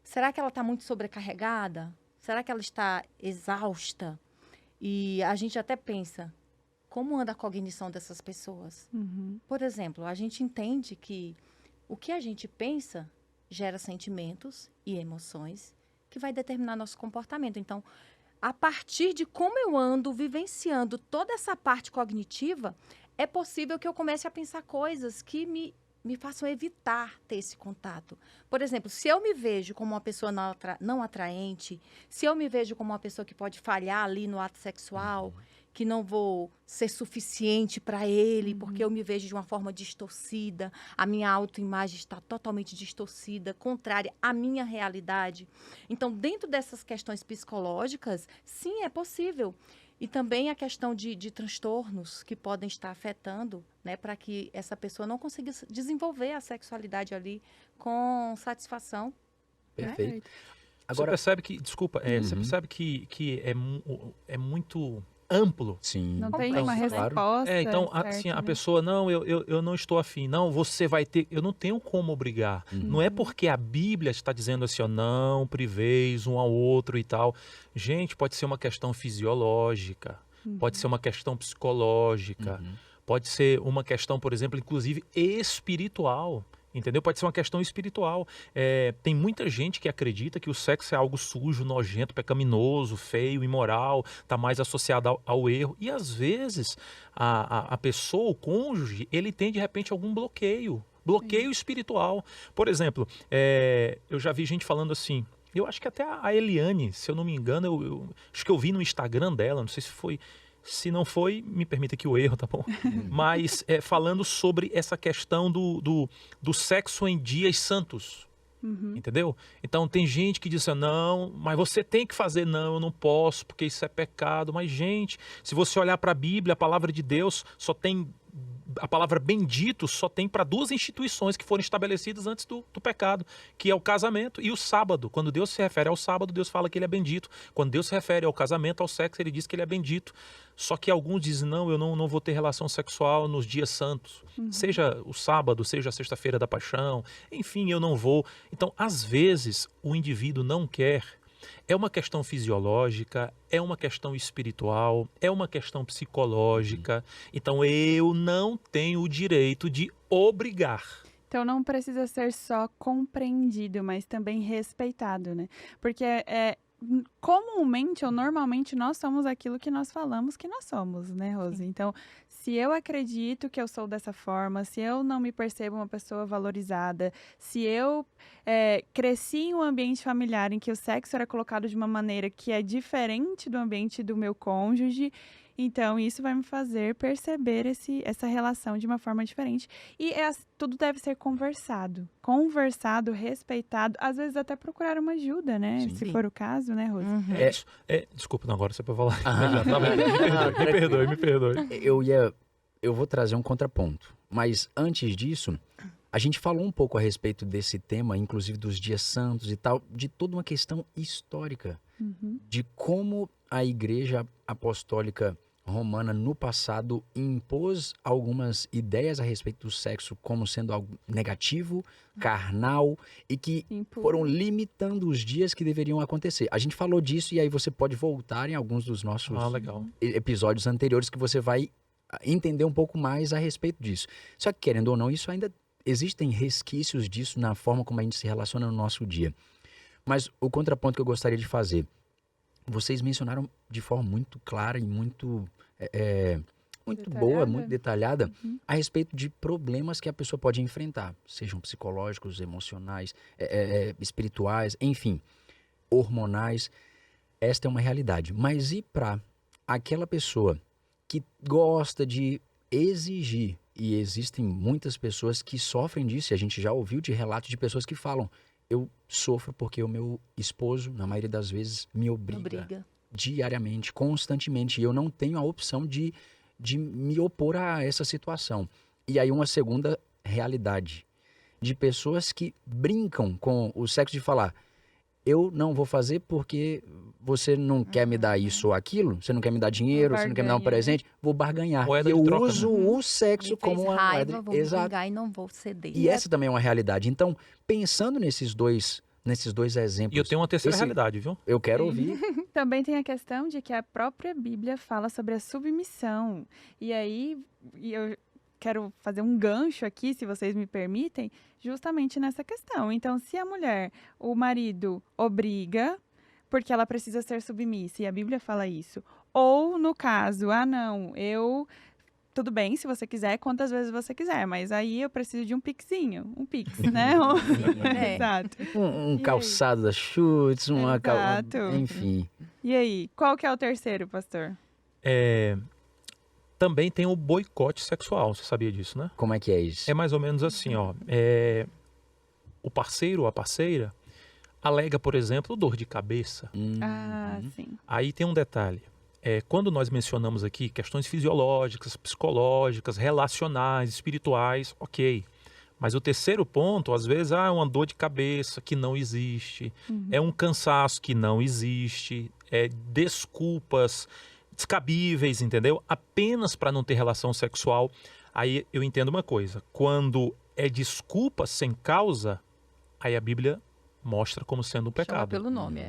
Será que ela está muito sobrecarregada? Será que ela está exausta? E a gente até pensa, como anda a cognição dessas pessoas? Por exemplo, a gente entende que o que a gente pensa gera sentimentos e emoções que vai determinar nosso comportamento. Então, a partir de como eu ando vivenciando toda essa parte cognitiva, é possível que eu comece a pensar coisas que me façam evitar ter esse contato. Por exemplo, se eu me vejo como uma pessoa não atraente, se eu me vejo como uma pessoa que pode falhar ali no ato sexual, que não vou ser suficiente para ele, porque eu me vejo de uma forma distorcida, a minha autoimagem está totalmente distorcida, contrária à minha realidade. Então, dentro dessas questões psicológicas, sim, é possível. E também a questão de transtornos que podem estar afetando, né, para que essa pessoa não consiga desenvolver a sexualidade ali com satisfação. Perfeito. Né? Agora, você percebe que, desculpa, você percebe que é muito amplo. Sim. Não tem Então, uma claro. resposta. Então, certa, assim, a né? pessoa, não, eu não estou afim. Não, você vai ter... Eu não tenho como obrigar. Não é porque a Bíblia está dizendo assim, ó, não priveis um ao outro e tal. Gente, pode ser uma questão fisiológica, pode ser uma questão psicológica, pode ser uma questão, por exemplo, inclusive espiritual. Entendeu? Pode ser uma questão espiritual. Tem muita gente que acredita que o sexo é algo sujo, nojento, pecaminoso, feio, imoral, está mais associado ao erro. E às vezes a pessoa, o cônjuge, ele tem de repente algum bloqueio espiritual. Por exemplo, eu já vi gente falando assim, eu acho que até a Eliane, se eu não me engano, eu acho que eu vi no Instagram dela, não sei se foi... Se não foi, me permita aqui o erro, tá bom? Mas falando sobre essa questão do sexo em dias santos. Entendeu? Então tem gente que diz assim, não, mas você tem que fazer, não, eu não posso, porque isso é pecado. Mas, gente, se você olhar para a Bíblia, a palavra de Deus só tem... A palavra bendito só tem para 2 instituições que foram estabelecidas antes do pecado, que é o casamento e o sábado. Quando Deus se refere ao sábado, Deus fala que ele é bendito. Quando Deus se refere ao casamento, ao sexo, ele diz que ele é bendito. Só que alguns dizem, não, eu não vou ter relação sexual nos dias santos. Seja o sábado, seja a sexta-feira da paixão, enfim, eu não vou. Então, às vezes, o indivíduo não quer. É uma questão fisiológica, é uma questão espiritual, é uma questão psicológica. Então, eu não tenho o direito de obrigar. Então, não precisa ser só compreendido, mas também respeitado, né? Porque comumente ou normalmente nós somos aquilo que nós falamos que nós somos, né, Rose? Então, se eu acredito que eu sou dessa forma, se eu não me percebo uma pessoa valorizada, se eu cresci em um ambiente familiar em que o sexo era colocado de uma maneira que é diferente do ambiente do meu cônjuge, então isso vai me fazer perceber essa relação de uma forma diferente. E tudo deve ser conversado, respeitado, às vezes até procurar uma ajuda, né? Sim. Se for o caso, né, Rose? Desculpa, não, agora você pode falar. Me perdoe. Eu vou trazer um contraponto. Mas antes disso, a gente falou um pouco a respeito desse tema, inclusive dos dias santos e tal, de toda uma questão histórica. De como a Igreja Apostólica Romana, no passado, impôs algumas ideias a respeito do sexo como sendo algo negativo, carnal, e que foram limitando os dias que deveriam acontecer. A gente falou disso e aí você pode voltar em alguns dos nossos episódios anteriores que você vai entender um pouco mais a respeito disso. Só que, querendo ou não, isso ainda existem resquícios disso na forma como a gente se relaciona no nosso dia. Mas o contraponto que eu gostaria de fazer, vocês mencionaram de forma muito clara e muito boa, muito detalhada, a respeito de problemas que a pessoa pode enfrentar, sejam psicológicos, emocionais, espirituais, enfim, hormonais. Esta é uma realidade. Mas e para aquela pessoa que gosta de exigir, e existem muitas pessoas que sofrem disso, e a gente já ouviu de relatos de pessoas que falam, eu sofro porque o meu esposo, na maioria das vezes, me obriga diariamente, constantemente, e eu não tenho a opção de me opor a essa situação. E aí uma segunda realidade de pessoas que brincam com o sexo de falar, eu não vou fazer porque você não quer me dar isso ou aquilo, você não quer me dar dinheiro, você não quer me dar um presente, vou barganhar. Eu uso o sexo como uma moeda. Vou brigar e não vou ceder. E essa também é uma realidade. Então, pensando nesses dois exemplos... E eu tenho uma terceira realidade, viu? Eu quero ouvir. Também tem a questão de que a própria Bíblia fala sobre a submissão. E aí, eu quero fazer um gancho aqui, se vocês me permitem, justamente nessa questão. Então, se a mulher, o marido obriga, porque ela precisa ser submissa, e a Bíblia fala isso. Ou, no caso, tudo bem, se você quiser, quantas vezes você quiser, mas aí eu preciso de um pixinho, um pix, né? Exato. Um calçado da Schutz, Exato. Enfim. E aí, qual que é o terceiro, pastor? Também tem o boicote sexual, você sabia disso, né? Como é que é isso? É mais ou menos assim, ó. O parceiro ou a parceira alega, por exemplo, dor de cabeça. Sim. Aí tem um detalhe. Quando nós mencionamos aqui questões fisiológicas, psicológicas, relacionais, espirituais, ok. Mas o terceiro ponto, às vezes, é uma dor de cabeça que não existe, é um cansaço que não existe, desculpas descabíveis, entendeu? Apenas para não ter relação sexual. Aí eu entendo uma coisa, quando é desculpa sem causa, aí a Bíblia mostra como sendo um pecado. Chama pelo nome,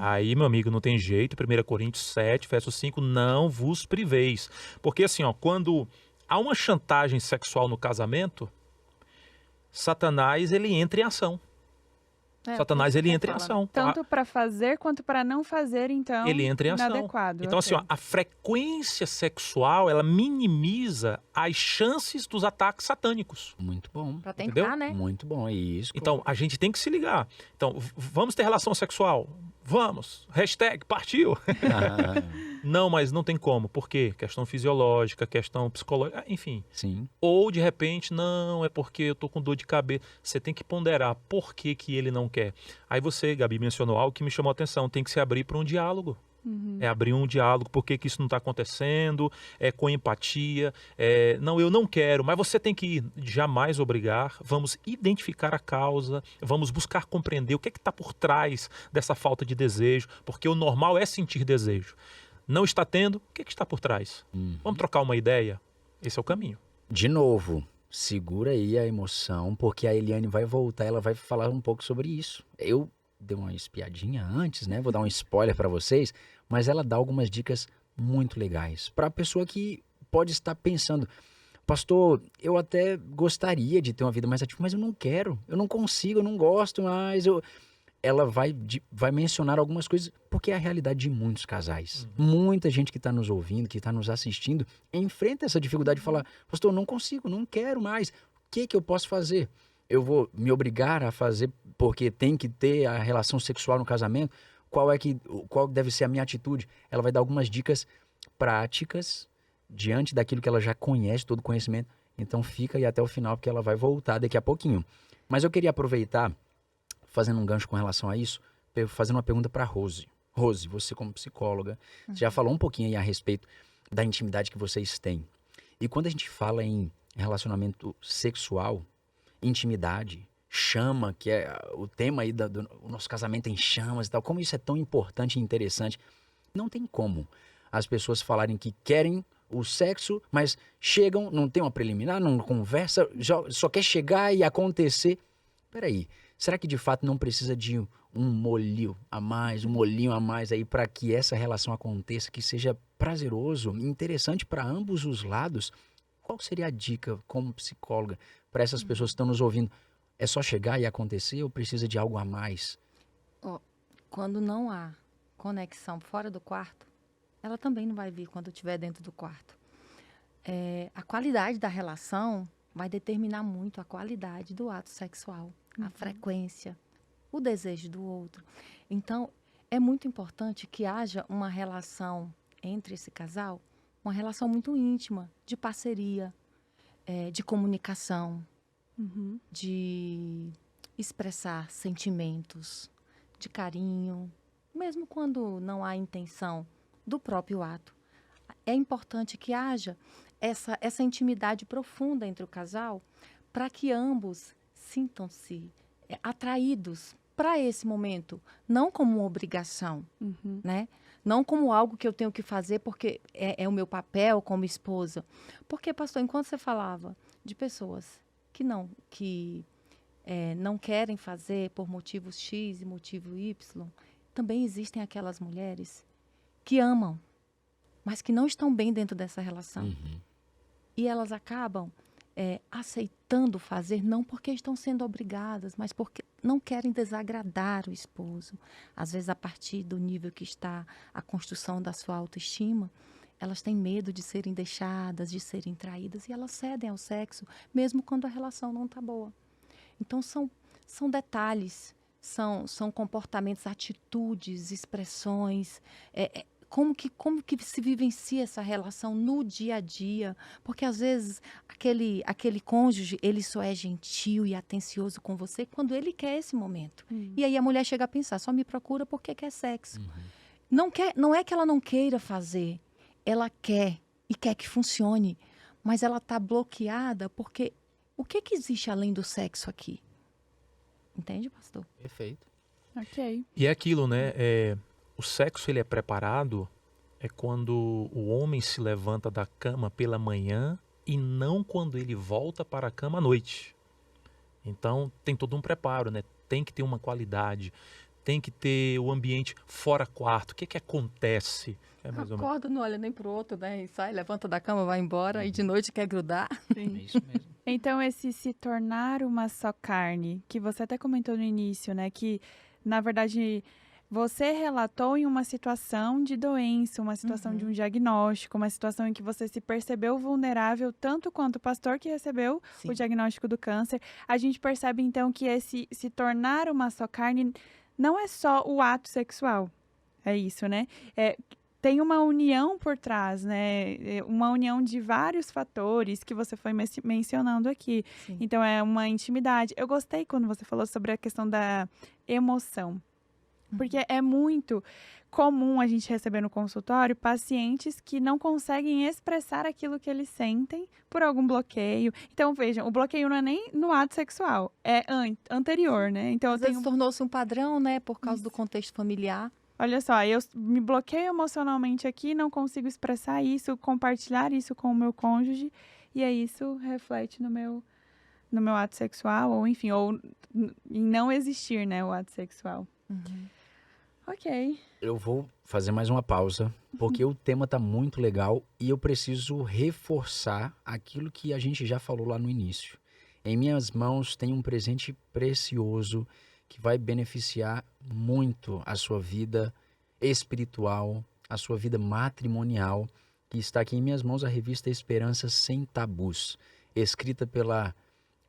Aí, meu amigo, não tem jeito. 1 Coríntios 7, verso 5, não vos priveis. Porque assim, ó, quando há uma chantagem sexual no casamento, Satanás, ele entra em ação. Satanás, ele entra em ação. Tanto para fazer quanto para não fazer, então, ele entra em ação. inadequado. Então, assim, ó, a frequência sexual, ela minimiza as chances dos ataques satânicos. Muito bom. Para tentar, entendeu? né? Muito bom, é isso. Então, a gente tem que se ligar. Então, vamos ter relação sexual? Vamos. #partiu. Não, mas não tem como. Por quê? Questão fisiológica, questão psicológica, enfim. Sim. Ou, de repente, não, é porque eu tô com dor de cabeça. Você tem que ponderar por que que ele não quer. Aí você, Gabi, mencionou algo que me chamou a atenção. Tem que se abrir para um diálogo. É abrir um diálogo, por que que isso não está acontecendo, com empatia. Não, eu não quero, mas você tem que ir. Jamais obrigar. Vamos identificar a causa, vamos buscar compreender o que está por trás dessa falta de desejo, porque o normal é sentir desejo. Não está tendo, o que está por trás? Vamos trocar uma ideia? Esse é o caminho. De novo, segura aí a emoção, porque a Eliane vai voltar, ela vai falar um pouco sobre isso. Eu dei uma espiadinha antes, né? Vou dar um spoiler para vocês, mas ela dá algumas dicas muito legais para a pessoa que pode estar pensando: pastor, eu até gostaria de ter uma vida mais ativa, mas eu não quero, eu não consigo, eu não gosto mais. Ela vai mencionar algumas coisas, porque é a realidade de muitos casais. Muita gente que está nos ouvindo, que está nos assistindo, enfrenta essa dificuldade de falar: pastor, eu não consigo, não quero mais. O que eu posso fazer? Eu vou me obrigar a fazer porque tem que ter a relação sexual no casamento? Qual deve ser a minha atitude? Ela vai dar algumas dicas práticas diante daquilo que ela já conhece, todo o conhecimento. Então fica aí até o final, porque ela vai voltar daqui a pouquinho. Mas eu queria aproveitar, fazendo um gancho com relação a isso, fazendo uma pergunta para Rose. Rose, você como psicóloga, você já falou um pouquinho aí a respeito da intimidade que vocês têm. E quando a gente fala em relacionamento sexual, intimidade, chama, que é o tema aí do nosso casamento em chamas e tal, como isso é tão importante e interessante. Não tem como as pessoas falarem que querem o sexo, mas chegam, não tem uma preliminar, não conversa, só quer chegar e acontecer. Peraí, será que de fato não precisa de um molhinho a mais aí para que essa relação aconteça, que seja prazeroso, interessante para ambos os lados? Qual seria a dica como psicóloga para essas pessoas que estão nos ouvindo? É só chegar e acontecer ou precisa de algo a mais? Quando não há conexão fora do quarto, ela também não vai vir quando estiver dentro do quarto. A qualidade da relação vai determinar muito a qualidade do ato sexual, a frequência, o desejo do outro. Então, é muito importante que haja uma relação entre esse casal, uma relação muito íntima, de parceria, de comunicação, de expressar sentimentos, de carinho, mesmo quando não há intenção do próprio ato. É importante que haja essa intimidade profunda entre o casal para que ambos sintam-se atraídos para esse momento, não como uma obrigação, né? Não como algo que eu tenho que fazer porque é o meu papel como esposa. Porque, pastor, enquanto você falava de pessoas que não querem fazer por motivos X e motivo Y, também existem aquelas mulheres que amam, mas que não estão bem dentro dessa relação. E elas acabam aceitando fazer, não porque estão sendo obrigadas, mas porque não querem desagradar o esposo. Às vezes, a partir do nível que está a construção da sua autoestima, elas têm medo de serem deixadas, de serem traídas, e elas cedem ao sexo, mesmo quando a relação não está boa. Então, são detalhes, são comportamentos, atitudes, expressões, como que se vivencia essa relação no dia a dia, porque às vezes aquele cônjuge, ele só é gentil e atencioso com você quando ele quer esse momento. E aí a mulher chega a pensar, só me procura porque quer sexo. Não é que ela não queira fazer, ela quer e quer que funcione, mas ela está bloqueada porque o que existe além do sexo aqui? Entende, pastor? Perfeito. Ok. E é aquilo, né? O sexo, ele é preparado quando o homem se levanta da cama pela manhã e não quando ele volta para a cama à noite. Então, tem todo um preparo, né? Tem que ter uma qualidade, tem que ter o ambiente fora quarto. O que acontece? Acorda, não olha nem pro outro, né? E sai, levanta da cama, vai embora e de noite quer grudar. Sim. É isso mesmo. Então, esse se tornar uma só carne, que você até comentou no início, né? Que, na verdade, você relatou em uma situação de doença, uma situação de um diagnóstico, uma situação em que você se percebeu vulnerável, tanto quanto o pastor que recebeu o diagnóstico do câncer. A gente percebe, então, que esse se tornar uma só carne não é só o ato sexual. É isso, né? tem uma união por trás, né? Uma união de vários fatores que você foi mencionando aqui. Sim. Então, é uma intimidade. Eu gostei quando você falou sobre a questão da emoção. Porque é muito comum a gente receber no consultório pacientes que não conseguem expressar aquilo que eles sentem por algum bloqueio. Então, vejam, o bloqueio não é nem no ato sexual, é anterior, né? Então, Às vezes tornou-se um padrão, né? Por causa do contexto familiar. Olha só, eu me bloqueio emocionalmente aqui, não consigo expressar isso, compartilhar isso com o meu cônjuge, e aí isso reflete no meu ato sexual, ou enfim, ou em não existir, né, o ato sexual. Ok. Eu vou fazer mais uma pausa, porque o tema tá muito legal e eu preciso reforçar aquilo que a gente já falou lá no início. Em minhas mãos tem um presente precioso que vai beneficiar muito a sua vida espiritual, a sua vida matrimonial, que está aqui em minhas mãos, a revista Esperança Sem Tabus, escrita pela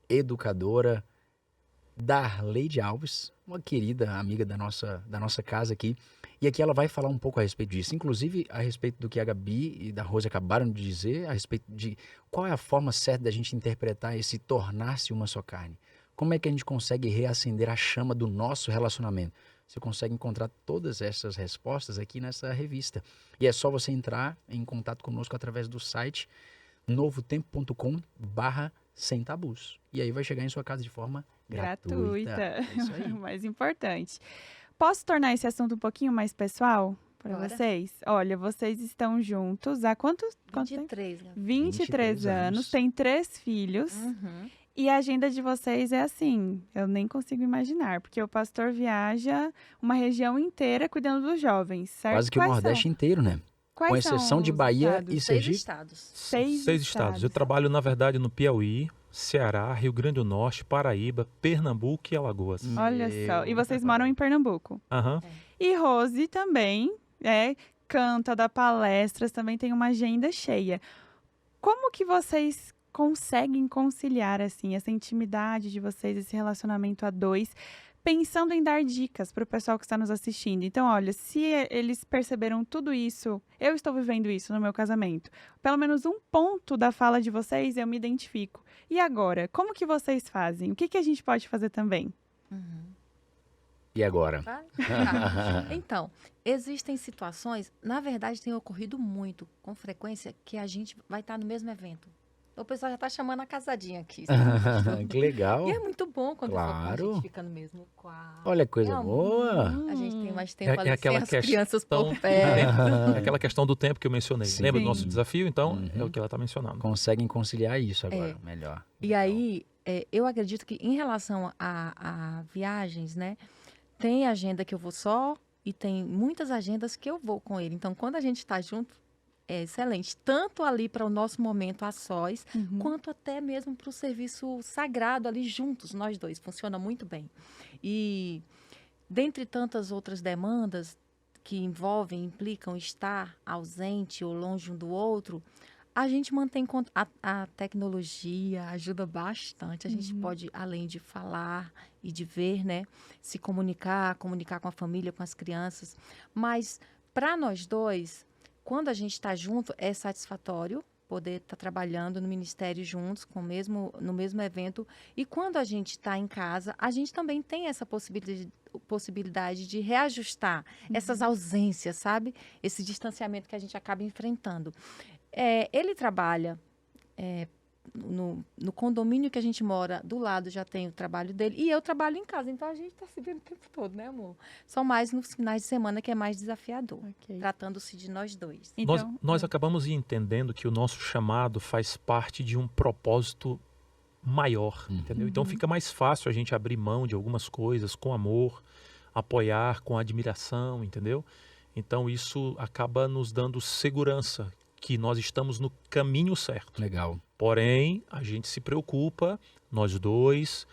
educadora Darleide Alves, uma querida amiga da nossa casa aqui. E aqui ela vai falar um pouco a respeito disso, inclusive a respeito do que a Gabi e da Rose acabaram de dizer, a respeito de qual é a forma certa da gente interpretar esse tornar-se uma só carne. Como é que a gente consegue reacender a chama do nosso relacionamento? Você consegue encontrar todas essas respostas aqui nessa revista. E é só você entrar em contato conosco através do site novotempo.com/sem tabus. E aí vai chegar em sua casa de forma gratuita. É isso aí. O mais importante. Posso tornar esse assunto um pouquinho mais pessoal para Bora. vocês? Olha, vocês estão juntos há quanto tempo? 23, Gabi. 23 anos, têm 3 filhos. E a agenda de vocês é assim, eu nem consigo imaginar, porque o pastor viaja uma região inteira cuidando dos jovens, certo? Quase que o Nordeste inteiro, né? Com exceção de Bahia e 6 Sergipe. estados. 6 estados. Eu trabalho, na verdade, no Piauí, Ceará, Rio Grande do Norte, Paraíba, Pernambuco e Alagoas. Olha só, e vocês moram em Pernambuco. Aham. E Rose também, canta, dá palestras, também tem uma agenda cheia. Como que vocês conseguem conciliar, assim, essa intimidade de vocês, esse relacionamento a dois, pensando em dar dicas para o pessoal que está nos assistindo? Então, olha, se eles perceberam tudo isso, eu estou vivendo isso no meu casamento. Pelo menos um ponto da fala de vocês eu me identifico. E agora, como que vocês fazem? O que a gente pode fazer também? E agora? Tá? Então, existem situações, na verdade tem ocorrido muito, com frequência, que a gente vai estar no mesmo evento. O pessoal já está chamando a casadinha aqui. sabe? Que legal. E é muito bom quando a Claro. gente fica no mesmo quarto. Olha que coisa É boa. A gente tem mais tempo É ali aquela sem as questão- crianças por perto. É aquela questão do tempo que eu mencionei. Sim. Lembra do nosso desafio? Então, Uhum. é o que ela está mencionando. Conseguem conciliar isso agora, É. melhor. E Legal. aí, eu acredito que em relação a viagens, né? Tem agenda que eu vou só e tem muitas agendas que eu vou com ele. Então, quando a gente está junto, é excelente. Tanto ali para o nosso momento a sós, quanto até mesmo para o serviço sagrado ali juntos, nós dois. Funciona muito bem. E, dentre tantas outras demandas que implicam estar ausente ou longe um do outro, a gente mantém a tecnologia ajuda bastante. A gente pode, além de falar e de ver, né, se comunicar com a família, com as crianças. Mas para nós dois, quando a gente está junto, é satisfatório poder estar trabalhando no ministério juntos, no mesmo evento. E quando a gente está em casa, a gente também tem essa possibilidade de reajustar essas ausências, sabe? Esse distanciamento que a gente acaba enfrentando. Ele trabalha no condomínio que a gente mora, do lado já tem o trabalho dele, e eu trabalho em casa, então a gente está se vendo o tempo todo, né, amor? Só mais nos finais de semana que é mais desafiador, Ok. tratando-se de nós dois. Então, Nós acabamos entendendo que o nosso chamado faz parte de um propósito maior, entendeu? Então fica mais fácil a gente abrir mão de algumas coisas com amor, apoiar com admiração, entendeu? Então isso acaba nos dando segurança que nós estamos no caminho certo. Legal. Porém, a gente se preocupa, nós dois,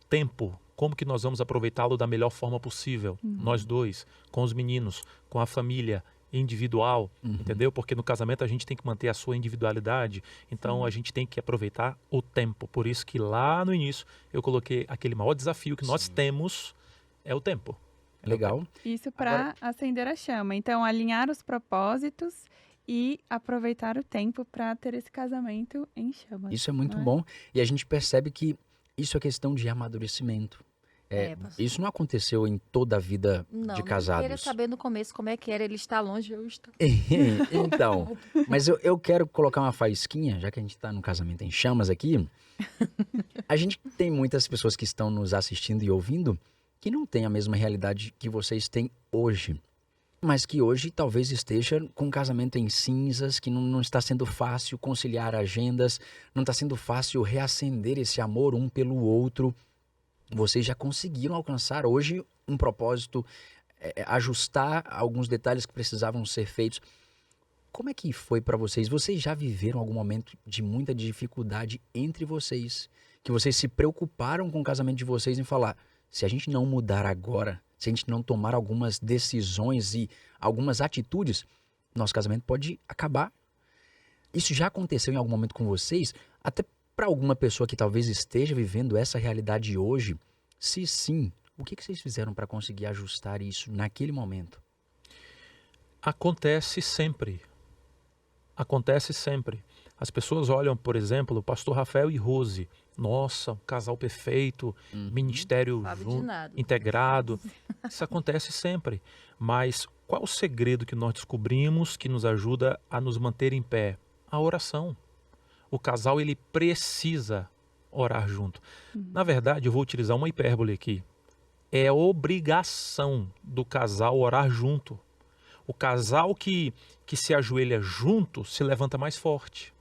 tempo, como que nós vamos aproveitá-lo da melhor forma possível, nós dois, com os meninos, com a família, individual, entendeu? Porque no casamento a gente tem que manter a sua individualidade, então a gente tem que aproveitar o tempo. Por isso que lá no início eu coloquei aquele maior desafio que nós temos é o tempo. Legal. Isso para acender a chama. Então, alinhar os propósitos e aproveitar o tempo para ter esse casamento em chamas. Isso é muito não é? bom. E a gente percebe que isso é questão de amadurecimento. Pastor. Isso não aconteceu em toda a vida Não, de não casados. queria saber no começo como é que era. Ele está longe, eu estou. Então, mas eu quero colocar uma faísquinha, já que a gente está num casamento em chamas aqui. A gente tem muitas pessoas que estão nos assistindo e ouvindo que não têm a mesma realidade que vocês têm hoje. Mas que hoje talvez esteja com um casamento em cinzas, que não está sendo fácil conciliar agendas, não está sendo fácil reacender esse amor um pelo outro. Vocês já conseguiram alcançar hoje um propósito, ajustar alguns detalhes que precisavam ser feitos. Como é que foi para vocês? Vocês já viveram algum momento de muita dificuldade entre vocês? Que vocês se preocuparam com o casamento de vocês em falar, se a gente não mudar agora, se a gente não tomar algumas decisões e algumas atitudes, nosso casamento pode acabar. Isso já aconteceu em algum momento com vocês? Até para alguma pessoa que talvez esteja vivendo essa realidade hoje? Se sim, o que vocês fizeram para conseguir ajustar isso naquele momento? Acontece sempre. Acontece sempre. As pessoas olham, por exemplo, o pastor Rafael e Rose. Nossa, um casal perfeito, ministério Sabe de nada. integrado. Isso acontece sempre. Mas qual o segredo que nós descobrimos que nos ajuda a nos manter em pé? A oração. O casal, ele precisa orar junto. Na verdade, eu vou utilizar uma hipérbole aqui. É obrigação do casal orar junto. O casal que se ajoelha junto se levanta mais forte.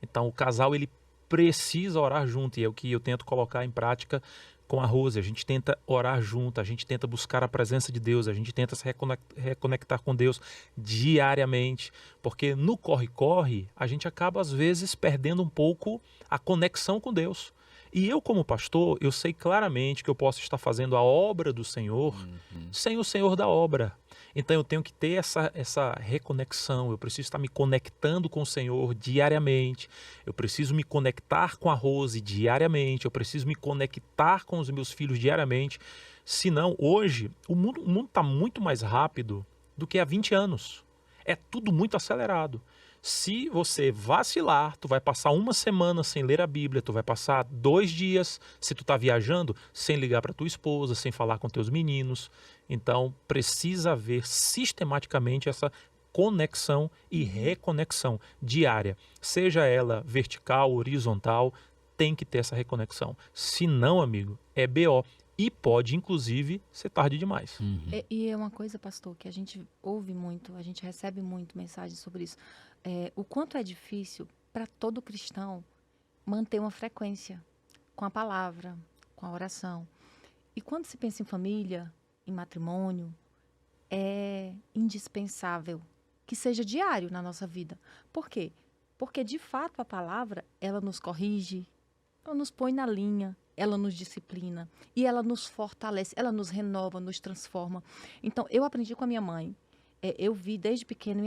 Então, o casal, ele precisa orar junto. E é o que eu tento colocar em prática com a Rose. A gente tenta orar junto, a gente tenta buscar a presença de Deus, a gente tenta se reconectar com Deus diariamente. Porque no corre-corre, a gente acaba, às vezes, perdendo um pouco a conexão com Deus. E eu, como pastor, eu sei claramente que eu posso estar fazendo a obra do Senhor sem o Senhor da obra. Então eu tenho que ter essa reconexão, eu preciso estar me conectando com o Senhor diariamente, eu preciso me conectar com a Rose diariamente, eu preciso me conectar com os meus filhos diariamente. Senão, hoje, o mundo está muito mais rápido do que há 20 anos. É tudo muito acelerado. Se você vacilar, tu vai passar uma semana sem ler a Bíblia, tu vai passar 2 dias, se tu está viajando, sem ligar para tua esposa, sem falar com teus meninos. Então, precisa haver sistematicamente essa conexão e reconexão diária. Seja ela vertical, horizontal, tem que ter essa reconexão. Se não, amigo, é BO. E pode, inclusive, ser tarde demais. E é uma coisa, pastor, que a gente ouve muito, a gente recebe muito mensagens sobre isso. O quanto é difícil para todo cristão manter uma frequência com a palavra, com a oração. E quando se pensa em família, em matrimônio, é indispensável que seja diário na nossa vida. Por quê? Porque, de fato, a palavra, ela nos corrige, ela nos põe na linha, ela nos disciplina e ela nos fortalece, ela nos renova, nos transforma. Então, eu aprendi com a minha mãe. Eu vi desde pequeno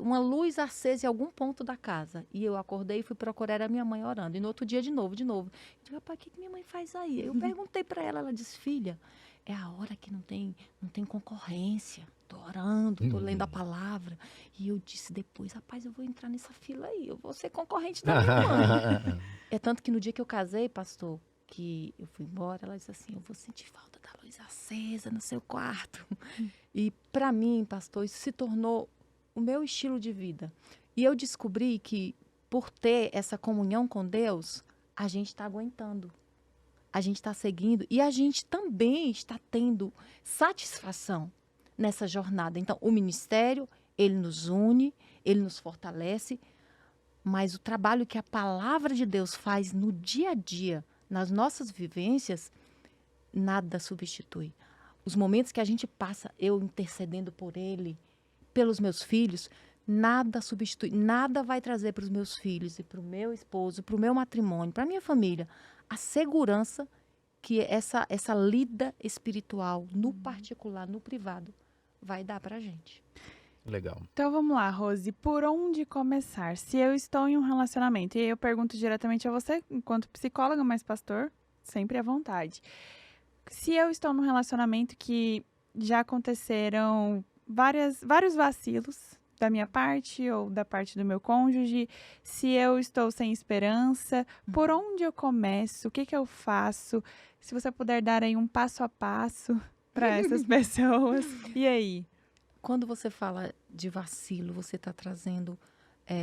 uma luz acesa em algum ponto da casa. E eu acordei e fui procurar a minha mãe orando. E no outro dia, de novo. Eu disse, rapaz, o que minha mãe faz aí? Eu perguntei para ela, ela disse, filha, é a hora que não tem concorrência. Estou orando, estou lendo a palavra. E eu disse depois, rapaz, eu vou entrar nessa fila aí. Eu vou ser concorrente da minha mãe. É tanto que no dia que eu casei, pastor, que eu fui embora, ela disse assim, eu vou sentir falta da luz acesa no seu quarto. E para mim, pastor, isso se tornou o meu estilo de vida. E eu descobri que por ter essa comunhão com Deus, a gente está aguentando. A gente está seguindo e a gente também está tendo satisfação nessa jornada. Então, o ministério, ele nos une, ele nos fortalece, mas o trabalho que a palavra de Deus faz no dia a dia, nas nossas vivências, nada substitui. Os momentos que a gente passa, eu intercedendo por ele, pelos meus filhos, nada substitui, nada vai trazer para os meus filhos e para o meu esposo, para o meu matrimônio, para a minha família, a segurança que essa lida espiritual, no particular, no privado, vai dar para a gente. Legal. Então vamos lá, Rose, por onde começar? Se eu estou em um relacionamento, e aí eu pergunto diretamente a você, enquanto psicóloga, mas pastor, sempre à vontade. Se eu estou num relacionamento que já aconteceram vários vacilos da minha parte ou da parte do meu cônjuge. Se eu estou sem esperança, por onde eu começo? O que que eu faço? Se você puder dar aí um passo a passo para essas pessoas. E aí? Quando você fala de vacilo, você está trazendo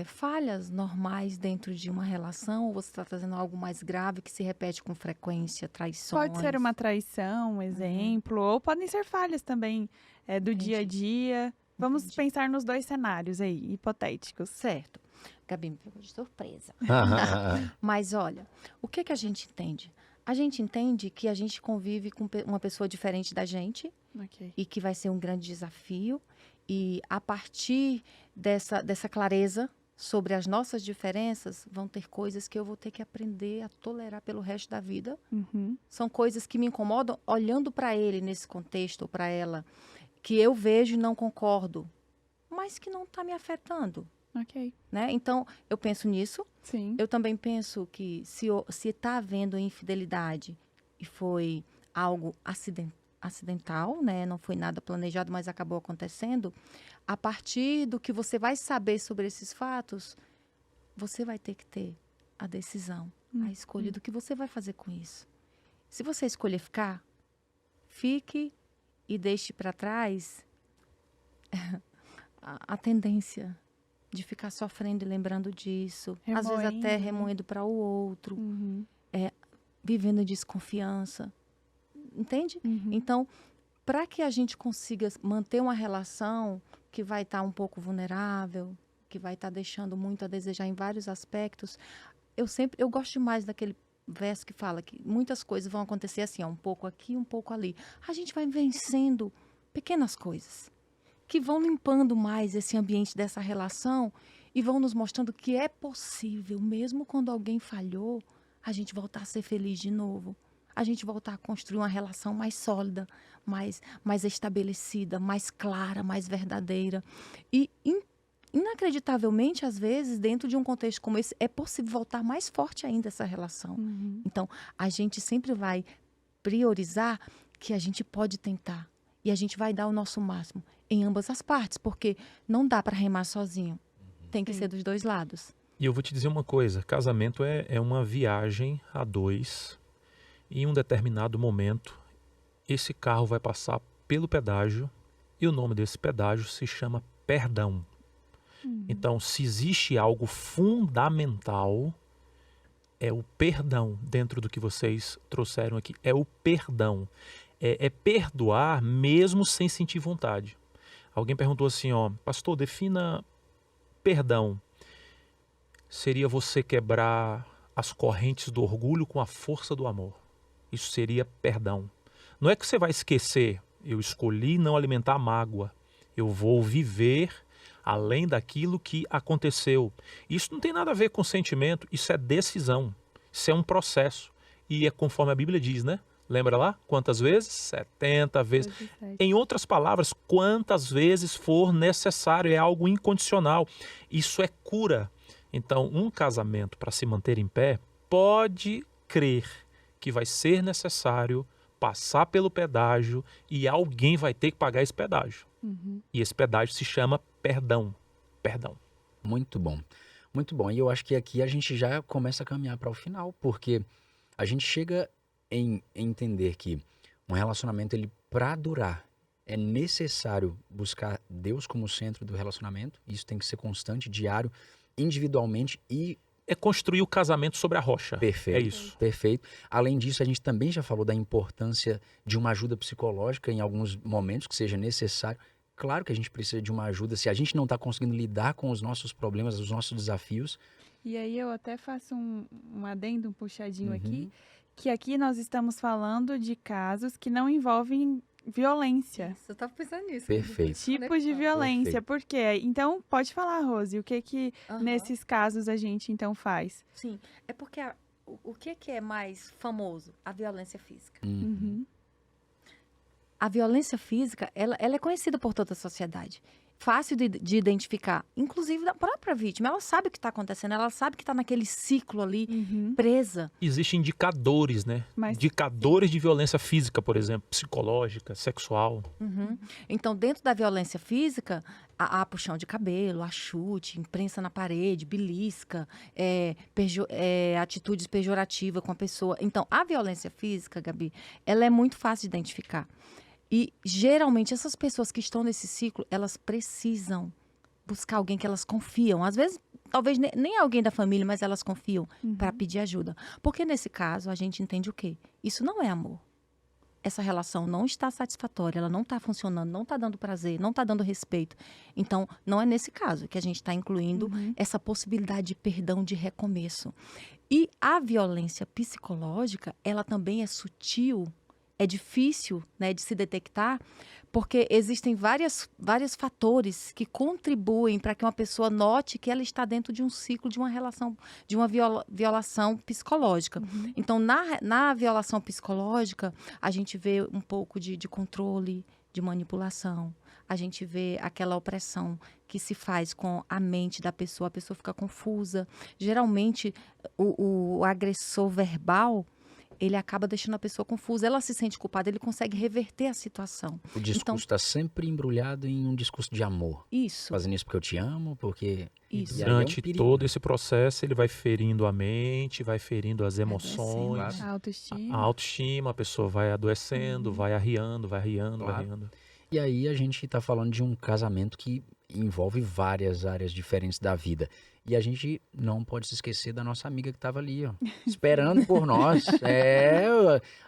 falhas normais dentro de uma relação, ou você está trazendo algo mais grave que se repete com frequência, traições? Pode ser uma traição, um exemplo, ou podem ser falhas também do dia a dia. Vamos pensar nos 2 cenários aí, hipotéticos. Certo. Gabi me pegou de surpresa. Mas olha, o que que a gente entende? A gente entende que a gente convive com uma pessoa diferente da gente Ok. e que vai ser um grande desafio. E a partir dessa clareza sobre as nossas diferenças, vão ter coisas que eu vou ter que aprender a tolerar pelo resto da vida. Uhum. São coisas que me incomodam olhando para ele nesse contexto, ou para ela, que eu vejo e não concordo, mas que não está me afetando, Ok. né? Então, eu penso nisso. Sim. Eu também penso que se está havendo infidelidade e foi algo acidental, né? Não foi nada planejado, mas acabou acontecendo, a partir do que você vai saber sobre esses fatos, você vai ter que ter a decisão, a escolha do que você vai fazer com isso. Se você escolher ficar, fique e deixe para trás a tendência de ficar sofrendo e lembrando disso. Às vezes até remoendo para o outro, Uhum. vivendo em desconfiança. Entende? Uhum. Então, para que a gente consiga manter uma relação que vai estar um pouco vulnerável, que vai estar deixando muito a desejar em vários aspectos, eu gosto demais daquele verso que fala que muitas coisas vão acontecer assim, um pouco aqui, um pouco ali. A gente vai vencendo pequenas coisas que vão limpando mais esse ambiente dessa relação e vão nos mostrando que é possível, mesmo quando alguém falhou, a gente voltar a ser feliz de novo. A gente voltar a construir uma relação mais sólida, mais estabelecida, mais clara, mais verdadeira. E, inacreditavelmente, às vezes, dentro de um contexto como esse, é possível voltar mais forte ainda essa relação. Uhum. Então, a gente sempre vai priorizar que a gente pode tentar. E a gente vai dar o nosso máximo em ambas as partes, porque não dá para remar sozinho. Tem que ser dos 2 lados. E eu vou te dizer uma coisa, casamento é uma viagem a 2. Em um determinado momento, esse carro vai passar pelo pedágio e o nome desse pedágio se chama perdão. Então, se existe algo fundamental, é o perdão dentro do que vocês trouxeram aqui. É o perdão. É perdoar mesmo sem sentir vontade. Alguém perguntou assim, pastor, defina perdão. Seria você quebrar as correntes do orgulho com a força do amor. Isso seria perdão. Não é que você vai esquecer, eu escolhi não alimentar a mágoa. Eu vou viver além daquilo que aconteceu. Isso não tem nada a ver com sentimento, isso é decisão. Isso é um processo. E é conforme a Bíblia diz, né? Lembra lá? Quantas vezes? 70 vezes. 17. Em outras palavras, quantas vezes for necessário. É algo incondicional. Isso é cura. Então, um casamento, para se manter em pé, pode crer que vai ser necessário passar pelo pedágio e alguém vai ter que pagar esse pedágio. Uhum. E esse pedágio se chama perdão. Perdão. Muito bom. Muito bom. E eu acho que aqui a gente já começa a caminhar para o final, porque a gente chega em entender que um relacionamento, ele para durar, é necessário buscar Deus como centro do relacionamento. Isso tem que ser constante, diário, individualmente e É construir o casamento sobre a rocha. perfeito. É isso. Perfeito. Além disso, a gente também já falou da importância de uma ajuda psicológica em alguns momentos que seja necessário. Claro que a gente precisa de uma ajuda se a gente não está conseguindo lidar com os nossos problemas, os nossos desafios. E aí eu até faço um adendo, um puxadinho Uhum. aqui, que aqui nós estamos falando de casos que não envolvem violência. Eu tava pensando nisso. Perfeito. Tipos de violência. Por quê? Então, pode falar, Rose, o que nesses casos a gente então faz? Sim, é porque o que é mais famoso? A violência física. Uhum. A violência física, ela é conhecida por toda a sociedade. fácil de identificar. Inclusive da própria vítima. Ela sabe o que está acontecendo, ela sabe que está naquele ciclo ali, presa. Existem indicadores, né? Indicadores de violência física, por exemplo, psicológica, sexual. Então, dentro da violência física, há puxão de cabelo, há chute, imprensa na parede, belisca, atitudes pejorativas com a pessoa. Então, a violência física, Gabi, ela é muito fácil de identificar. E, geralmente, essas pessoas que estão nesse ciclo, elas precisam buscar alguém que elas confiam. Às vezes, talvez nem alguém da família, mas elas confiam para pedir ajuda. Porque, nesse caso, a gente entende o quê? Isso não é amor. Essa relação não está satisfatória, ela não está funcionando, não está dando prazer, não está dando respeito. Então, não é nesse caso que a gente está incluindo essa possibilidade de perdão, de recomeço. E a violência psicológica, ela também é sutil, é difícil, né, de se detectar, porque existem vários fatores que contribuem para que uma pessoa note que ela está dentro de um ciclo, de uma relação, de uma violação psicológica. Então, na violação psicológica, a gente vê um pouco de controle, de manipulação. A gente vê aquela opressão que se faz com a mente da pessoa, a pessoa fica confusa. Geralmente, o agressor verbal, ele acaba deixando a pessoa confusa, ela se sente culpada, ele consegue reverter a situação. O discurso está sempre embrulhado em um discurso de amor. Isso. Fazendo isso porque eu te amo, porque... Isso. Durante todo esse processo, ele vai ferindo a mente, vai ferindo as emoções, A autoestima. a autoestima, a pessoa vai adoecendo, vai arriando, vai arriando, vai Claro. arriando. E aí a gente está falando de um casamento que envolve várias áreas diferentes da vida. E a gente não pode se esquecer da nossa amiga que estava ali, ó, esperando por nós.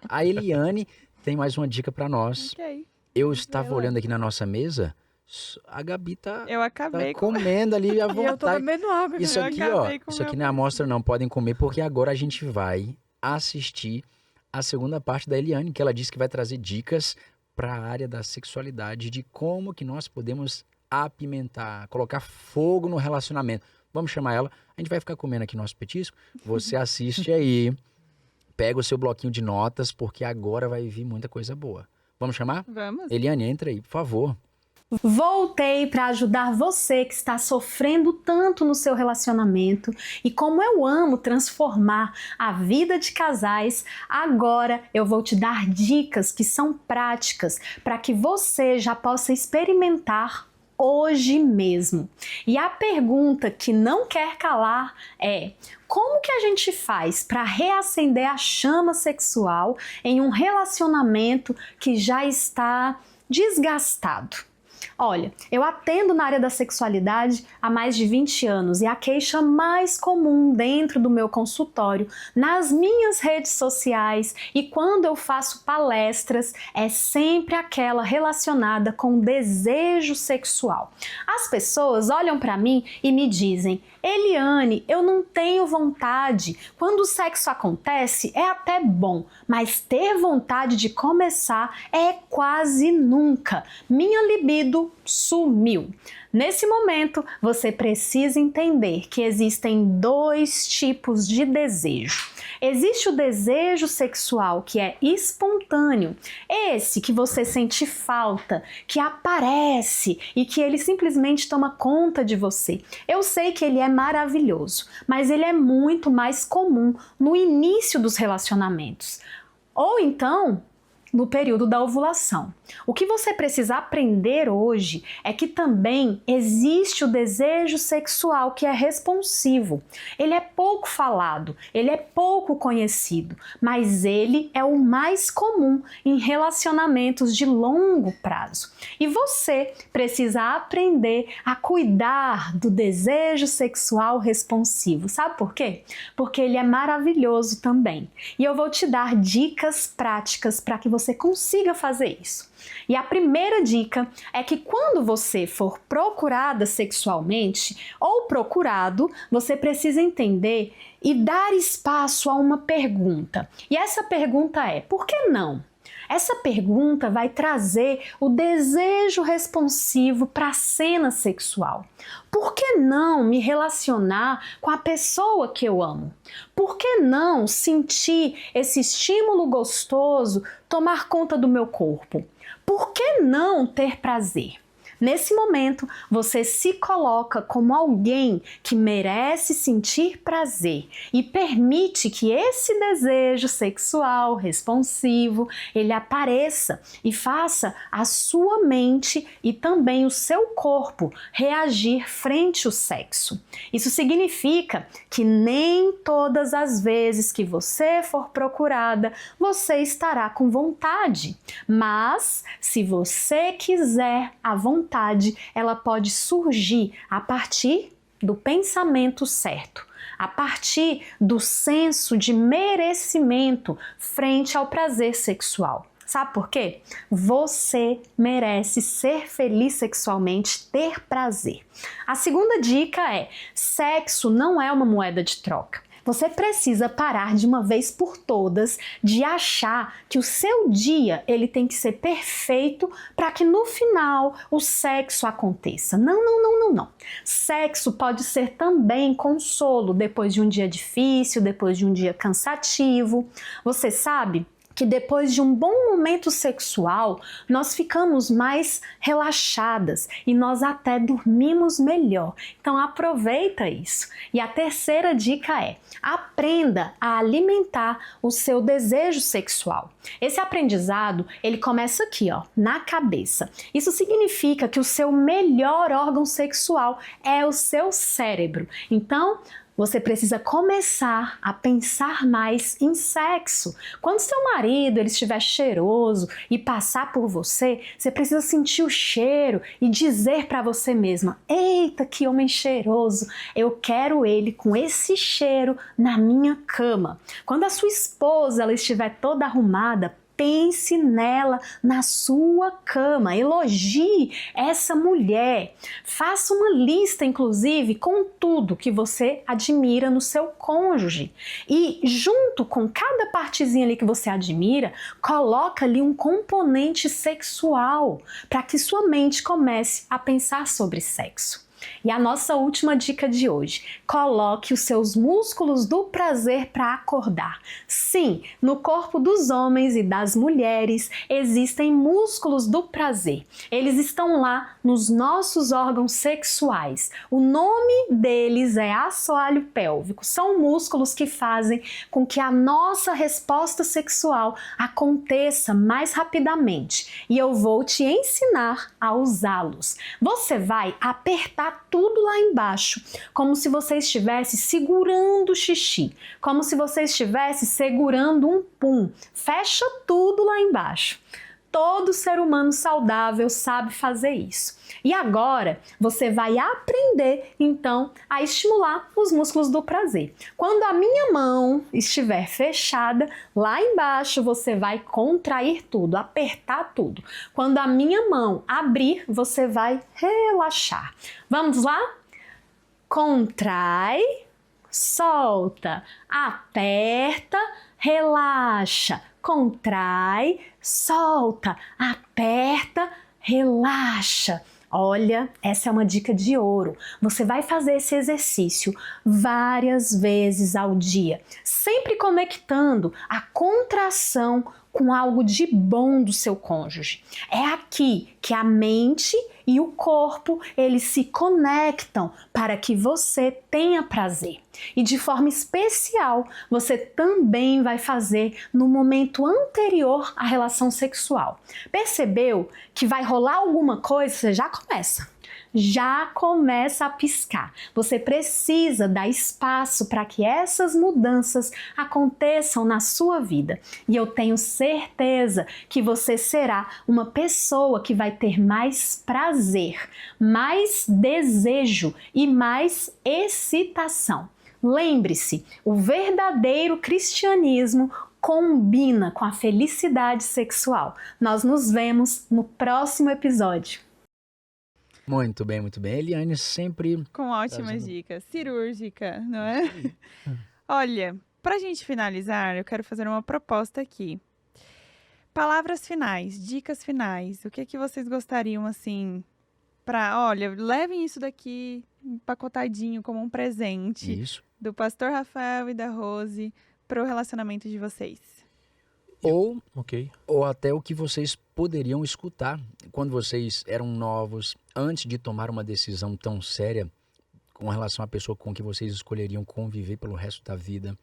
A Eliane tem mais uma dica para nós. Ok. Eu estava olhando aqui na nossa mesa, a Gabi tá Eu acabei com... comendo ali à E eu tô vontade. bebendo água. Isso eu aqui, ó, acabei com isso meu aqui não é amostra não, podem comer, porque agora a gente vai assistir a segunda parte da Eliane, que ela disse que vai trazer dicas para a área da sexualidade, de como que nós podemos apimentar, colocar fogo no relacionamento. Vamos chamar ela, a gente vai ficar comendo aqui nosso petisco, você assiste aí, pega o seu bloquinho de notas, porque agora vai vir muita coisa boa. Vamos chamar? Vamos? Eliane, entra aí, por favor. Voltei para ajudar você que está sofrendo tanto no seu relacionamento e como eu amo transformar a vida de casais, agora eu vou te dar dicas que são práticas para que você já possa experimentar hoje mesmo. E a pergunta que não quer calar é: como que a gente faz para reacender a chama sexual em um relacionamento que já está desgastado? Olha, eu atendo na área da sexualidade há mais de 20 anos e a queixa mais comum dentro do meu consultório, nas minhas redes sociais e quando eu faço palestras, é sempre aquela relacionada com desejo sexual. As pessoas olham para mim e me dizem: Eliane, eu não tenho vontade. Quando o sexo acontece, é até bom, mas ter vontade de começar é quase nunca. Minha libido sumiu. Nesse momento, você precisa entender que existem dois tipos de desejo. Existe o desejo sexual que é espontâneo, esse que você sente falta, que aparece e que ele simplesmente toma conta de você. Eu sei que ele é maravilhoso, mas ele é muito mais comum no início dos relacionamentos. Ou então, no período da ovulação. O que você precisa aprender hoje é que também existe o desejo sexual que é responsivo. Ele é pouco falado, ele é pouco conhecido, mas ele é o mais comum em relacionamentos de longo prazo. E você precisa aprender a cuidar do desejo sexual responsivo. Sabe por quê? Porque ele é maravilhoso também. E eu vou te dar dicas práticas para que você consiga fazer isso. E a primeira dica é que quando você for procurada sexualmente ou procurado, você precisa entender e dar espaço a uma pergunta. E essa pergunta é: por que não? Essa pergunta vai trazer o desejo responsivo para a cena sexual. Por que não me relacionar com a pessoa que eu amo? Por que não sentir esse estímulo gostoso tomar conta do meu corpo? Por que não ter prazer? Nesse momento, você se coloca como alguém que merece sentir prazer e permite que esse desejo sexual responsivo, ele apareça e faça a sua mente e também o seu corpo reagir frente ao sexo. Isso significa que nem todas as vezes que você for procurada, você estará com vontade. Mas, se você quiser a vontade, ela pode surgir a partir do pensamento certo, a partir do senso de merecimento frente ao prazer sexual. Sabe por quê? Você merece ser feliz sexualmente, ter prazer. A segunda dica é: sexo não é uma moeda de troca. Você precisa parar de uma vez por todas de achar que o seu dia ele tem que ser perfeito para que no final o sexo aconteça. Não. Sexo pode ser também consolo depois de um dia difícil, depois de um dia cansativo. Você sabe que depois de um bom momento sexual, nós ficamos mais relaxadas e nós até dormimos melhor. Então aproveita isso. E a terceira dica é: aprenda a alimentar o seu desejo sexual. Esse aprendizado, ele começa aqui, ó, na cabeça. Isso significa que o seu melhor órgão sexual é o seu cérebro. Então, você precisa começar a pensar mais em sexo. Quando seu marido ele estiver cheiroso e passar por você, você precisa sentir o cheiro e dizer para você mesma: eita, que homem cheiroso, eu quero ele com esse cheiro na minha cama. Quando a sua esposa ela estiver toda arrumada, pense nela na sua cama, elogie essa mulher, faça uma lista inclusive com tudo que você admira no seu cônjuge e junto com cada partezinha ali que você admira, coloca ali um componente sexual para que sua mente comece a pensar sobre sexo. E a nossa última dica de hoje: coloque os seus músculos do prazer para acordar. Sim, no corpo dos homens e das mulheres existem músculos do prazer. Eles estão lá nos nossos órgãos sexuais. O nome deles é assoalho pélvico. São músculos que fazem com que a nossa resposta sexual aconteça mais rapidamente. E eu vou te ensinar a usá-los. Você vai apertar tudo lá embaixo, como se você estivesse segurando o xixi, como se você estivesse segurando um pum. Fecha tudo lá embaixo. Todo ser humano saudável sabe fazer isso. E agora você vai aprender então a estimular os músculos do prazer. Quando a minha mão estiver fechada, lá embaixo você vai contrair tudo, apertar tudo. Quando a minha mão abrir, você vai relaxar. Vamos lá? Contrai, solta, aperta, relaxa. Contrai, solta, aperta, relaxa. Olha, essa é uma dica de ouro. Você vai fazer esse exercício várias vezes ao dia, sempre conectando a contração com algo de bom do seu cônjuge. É aqui que a mente e o corpo, eles se conectam para que você tenha prazer. E de forma especial, você também vai fazer no momento anterior à relação sexual. Percebeu que vai rolar alguma coisa? Você já começa a piscar. Você precisa dar espaço para que essas mudanças aconteçam na sua vida. E eu tenho certeza que você será uma pessoa que vai ter mais prazer, mais desejo e mais excitação. Lembre-se, o verdadeiro cristianismo combina com a felicidade sexual. Nós nos vemos no próximo episódio. Muito bem, muito bem. Eliane sempre... Com ótimas dicas. Cirúrgica, não é? Olha, pra gente finalizar, eu quero fazer uma proposta aqui. Palavras finais, dicas finais. O que é que vocês gostariam, assim, olha, levem isso daqui empacotadinho como um presente Isso. do pastor Rafael e da Rose pro relacionamento de vocês. Ou até o que vocês poderiam escutar quando vocês eram novos, antes de tomar uma decisão tão séria com relação à pessoa com que vocês escolheriam conviver pelo resto da vida.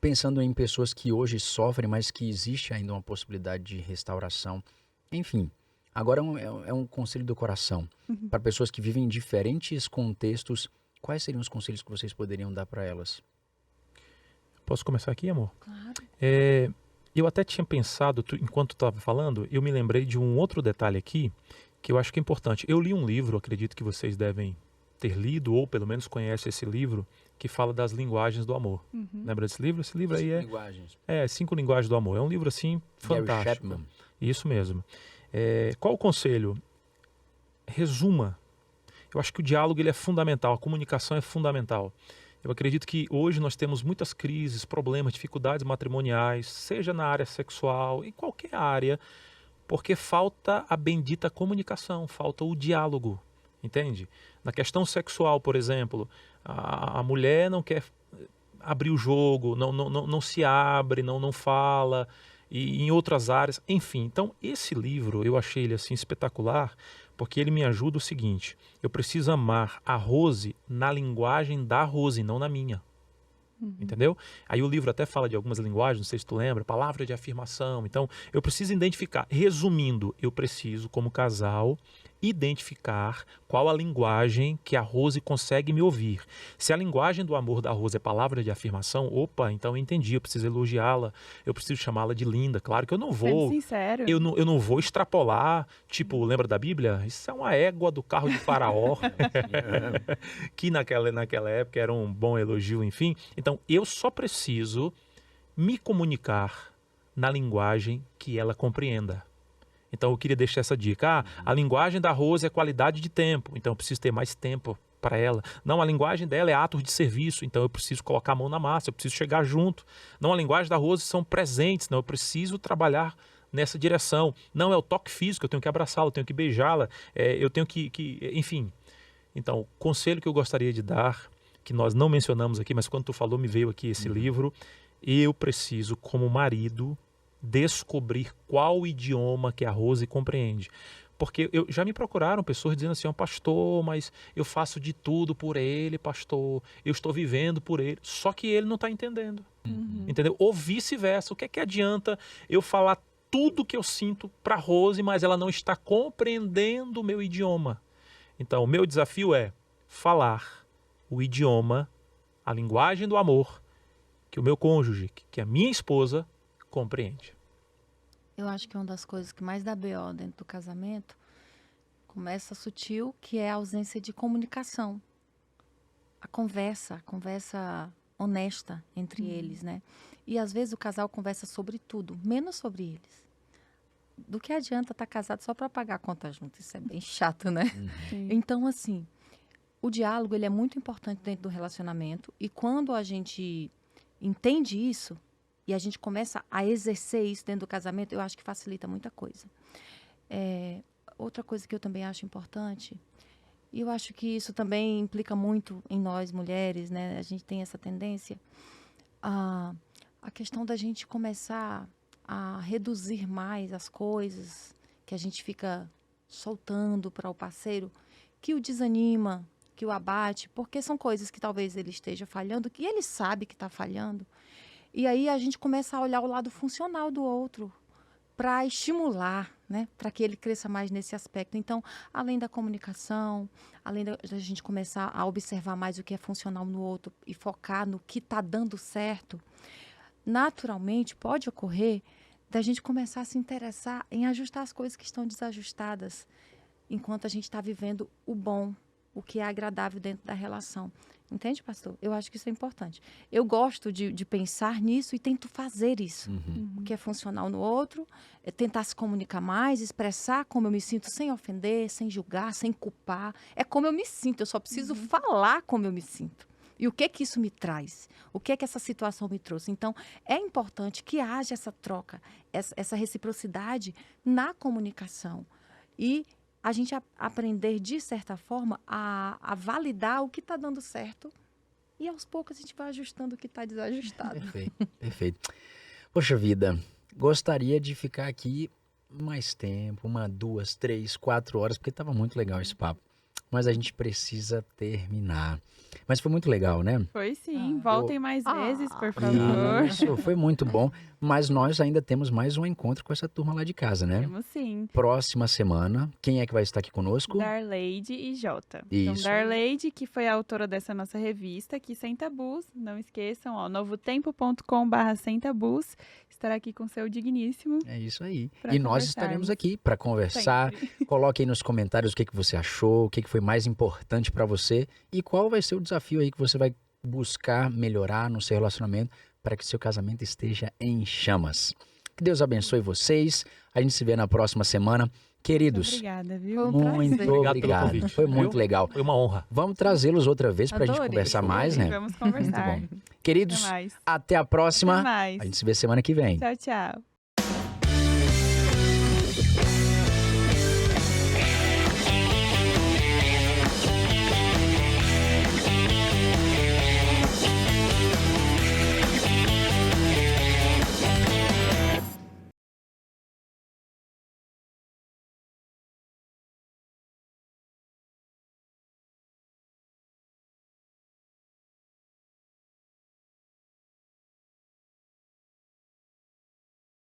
Pensando em pessoas que hoje sofrem, mas que existe ainda uma possibilidade de restauração. Enfim, agora é um conselho do coração. Para pessoas que vivem em diferentes contextos, quais seriam os conselhos que vocês poderiam dar para elas? Posso começar aqui, amor? Claro. Eu até tinha pensado, enquanto tu estava falando, eu me lembrei de um outro detalhe aqui, que eu acho que é importante. Eu li um livro, acredito que vocês devem ter lido, ou pelo menos conhecem esse livro, que fala das linguagens do amor. Lembra desse livro? Esse livro aí é... 5 linguagens. 5 linguagens do amor. É um livro, assim, fantástico. Gary Chapman. Isso mesmo. Qual o conselho? Resuma. Eu acho que o diálogo ele é fundamental, a comunicação é fundamental. Eu acredito que hoje nós temos muitas crises, problemas, dificuldades matrimoniais, seja na área sexual, em qualquer área, porque falta a bendita comunicação, falta o diálogo, entende? Na questão sexual, por exemplo, a mulher não quer abrir o jogo, não se abre, não fala, e em outras áreas, enfim. Então, esse livro, eu achei ele assim espetacular, porque ele me ajuda o seguinte: eu preciso amar a Rose na linguagem da Rose, não na minha. Entendeu? Aí o livro até fala de algumas linguagens, não sei se tu lembra, palavra de afirmação. Então, eu preciso identificar. Resumindo, eu preciso, como casal, identificar qual a linguagem que a Rose consegue me ouvir. Se a linguagem do amor da Rose é palavra de afirmação, opa, então eu entendi, eu preciso elogiá-la, eu preciso chamá-la de linda. Claro que eu não vou... Sendo sincero. Eu não vou extrapolar, lembra da Bíblia? Isso é uma égua do carro de Faraó, que naquela época era um bom elogio, enfim. Então, eu só preciso me comunicar na linguagem que ela compreenda. Então, eu queria deixar essa dica. A linguagem da Rose é qualidade de tempo, então eu preciso ter mais tempo para ela. Não, a linguagem dela é atos de serviço, então eu preciso colocar a mão na massa, eu preciso chegar junto. Não, a linguagem da Rose são presentes, não, eu preciso trabalhar nessa direção. Não, é o toque físico, eu tenho que abraçá-la, eu tenho que beijá-la, eu tenho que... Enfim. Então, o conselho que eu gostaria de dar, que nós não mencionamos aqui, mas quando tu falou, me veio aqui esse livro. Eu preciso, como marido, descobrir qual idioma que a Rose compreende. Porque já me procuraram pessoas dizendo assim, pastor, mas eu faço de tudo por ele, pastor, eu estou vivendo por ele, só que ele não está entendendo. Entendeu? Ou vice-versa. O que é que adianta eu falar tudo que eu sinto para Rose, mas ela não está compreendendo o meu idioma? Então, o meu desafio é falar o idioma, a linguagem do amor, que o meu cônjuge, que a minha esposa, compreende. Eu acho que uma das coisas que mais dá BO dentro do casamento começa sutil, que é a ausência de comunicação. A conversa honesta entre eles, né? E às vezes o casal conversa sobre tudo, menos sobre eles. Do que adianta estar casado só para pagar a conta junto? Isso é bem chato, né? Então, assim, o diálogo ele é muito importante dentro do relacionamento, e quando a gente entende isso e a gente começa a exercer isso dentro do casamento, eu acho que facilita muita coisa. Outra coisa que eu também acho importante, e eu acho que isso também implica muito em nós mulheres, né? A gente tem essa tendência, a questão da gente começar a reduzir mais as coisas que a gente fica soltando para o parceiro, que o desanima, que o abate, porque são coisas que talvez ele esteja falhando, que ele sabe que está falhando. E aí a gente começa a olhar o lado funcional do outro para estimular, né? Para que ele cresça mais nesse aspecto. Então, além da comunicação, além da gente começar a observar mais o que é funcional no outro e focar no que está dando certo, naturalmente pode ocorrer da gente começar a se interessar em ajustar as coisas que estão desajustadas, enquanto a gente está vivendo o bom, o que é agradável dentro da relação. Entende, pastor? Eu acho que isso é importante. Eu gosto de pensar nisso e tento fazer isso. O que é funcional no outro, é tentar se comunicar mais, expressar como eu me sinto sem ofender, sem julgar, sem culpar. É como eu me sinto, eu só preciso falar como eu me sinto. E o que isso me traz? O que essa situação me trouxe? Então, é importante que haja essa troca, essa reciprocidade na comunicação. E a gente aprender, de certa forma, a validar o que está dando certo, e aos poucos a gente vai ajustando o que está desajustado. Perfeito, perfeito. Poxa vida, gostaria de ficar aqui mais tempo, 1, 2, 3, 4 horas, porque estava muito legal esse papo. Mas a gente precisa terminar. Mas foi muito legal, né? Foi sim. Voltem mais vezes, por favor. Isso, foi muito bom. Mas nós ainda temos mais um encontro com essa turma lá de casa, né? Temos sim. Próxima semana, quem é que vai estar aqui conosco? Darleide e Jota. Isso. Então, Darleide, que foi a autora dessa nossa revista, aqui Sem Tabus. Não esqueçam, ó, novotempo.com/sem tabus. Estará aqui com seu digníssimo. É isso aí. Pra E nós estaremos conversarmos. aqui para conversar. Sempre. Coloque aí nos comentários o que você achou, o que foi mais importante para você e qual vai ser o desafio aí que você vai buscar melhorar no seu relacionamento para que seu casamento esteja em chamas. Que Deus abençoe vocês. A gente se vê na próxima semana. Queridos, Obrigada, viu? Foi um muito prazer. Obrigado pelo obrigado. convite, Foi muito viu? legal. Foi uma honra. Vamos trazê-los outra vez para a gente Adorei. conversar mais, né? Vamos conversar. Muito bom. Queridos, Até mais. até a próxima. Até mais. A gente se vê semana que vem. Tchau, tchau.